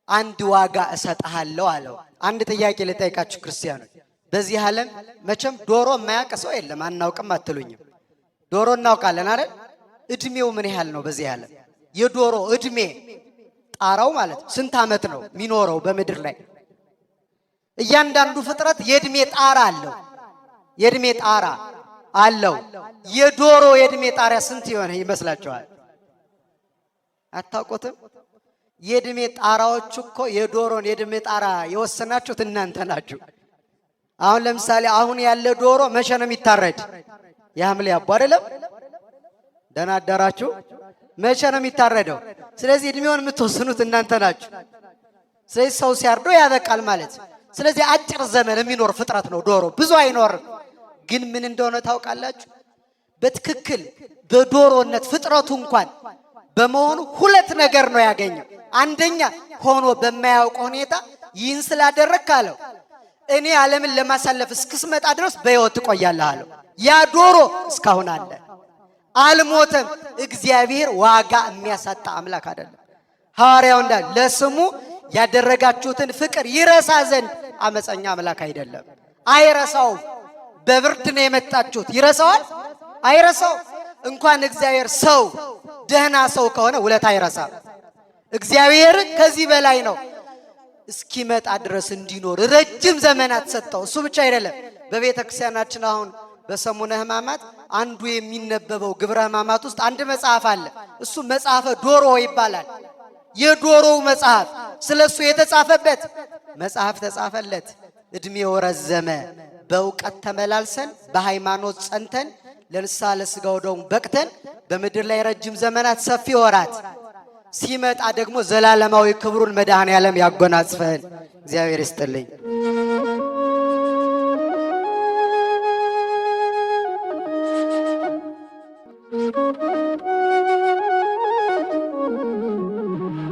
አንድ ዋጋ እሰጥሃለሁ አለው። አንድ ጥያቄ ልጠይቃችሁ ክርስቲያኖች፣ በዚህ ዓለም መቼም ዶሮ የማያውቅ ሰው የለም። አናውቅም አትሉኝም? ዶሮ እናውቃለን አይደል? እድሜው ምን ያህል ነው በዚህ ዓለም? የዶሮ እድሜ ጣራው ማለት ስንት ዓመት ነው የሚኖረው በምድር ላይ? እያንዳንዱ ፍጥረት የእድሜ ጣራ አለው። የእድሜ ጣራ አለው። የዶሮ የእድሜ ጣሪያ ስንት ይሆን ይመስላችኋል? አታውቁትም? የእድሜ ጣራዎች እኮ የዶሮን የእድሜ ጣራ የወሰናችሁት እናንተ ናችሁ። አሁን ለምሳሌ አሁን ያለ ዶሮ መቼ ነው የሚታረድ? የሐምሌ አቦ አይደለም? ደህና አደራችሁ። መቼ ነው የሚታረደው? ስለዚህ እድሜውን የምትወስኑት እናንተ ናችሁ። ስለዚህ ሰው ሲያርዶ ያበቃል ማለት። ስለዚህ አጭር ዘመን የሚኖር ፍጥረት ነው ዶሮ፣ ብዙ አይኖርም። ግን ምን እንደሆነ ታውቃላችሁ? በትክክል በዶሮነት ፍጥረቱ እንኳን በመሆኑ ሁለት ነገር ነው ያገኘው። አንደኛ ሆኖ በማያውቅ ሁኔታ ይህን ስላደረግክ አለው እኔ ዓለምን ለማሳለፍ እስክስመጣ ድረስ በሕይወት ትቆያለህ አለው። ያ ዶሮ እስካሁን አለ፣ አልሞተም። እግዚአብሔር ዋጋ የሚያሳጣ አምላክ አይደለም። ሐዋርያው እንዳለ ለስሙ ያደረጋችሁትን ፍቅር ይረሳ ዘንድ አመፀኛ አምላክ አይደለም። አይረሳውም። በብርድ ነው የመጣችሁት፣ ይረሳዋል? አይረሳው። እንኳን እግዚአብሔር ሰው ደህና ሰው ከሆነ ውለታ አይረሳም። እግዚአብሔር ከዚህ በላይ ነው። እስኪመጣ ድረስ እንዲኖር ረጅም ዘመናት ሰጠው። እሱ ብቻ አይደለም። በቤተ ክርስቲያናችን አሁን በሰሙነ ሕማማት አንዱ የሚነበበው ግብረ ሕማማት ውስጥ አንድ መጽሐፍ አለ። እሱ መጽሐፈ ዶሮ ይባላል። የዶሮው መጽሐፍ ስለሱ የተጻፈበት መጽሐፍ ተጻፈለት። እድሜው ረዘመ። በእውቀት ተመላልሰን በሃይማኖት ጸንተን ለንስሐ ለሥጋው ደሙ በቅተን በምድር ላይ ረጅም ዘመናት ሰፊ ወራት ሲመጣ ደግሞ ዘላለማዊ ክብሩን መድኃኔዓለም ያጎናጽፈን። እግዚአብሔር ይስጥልኝ።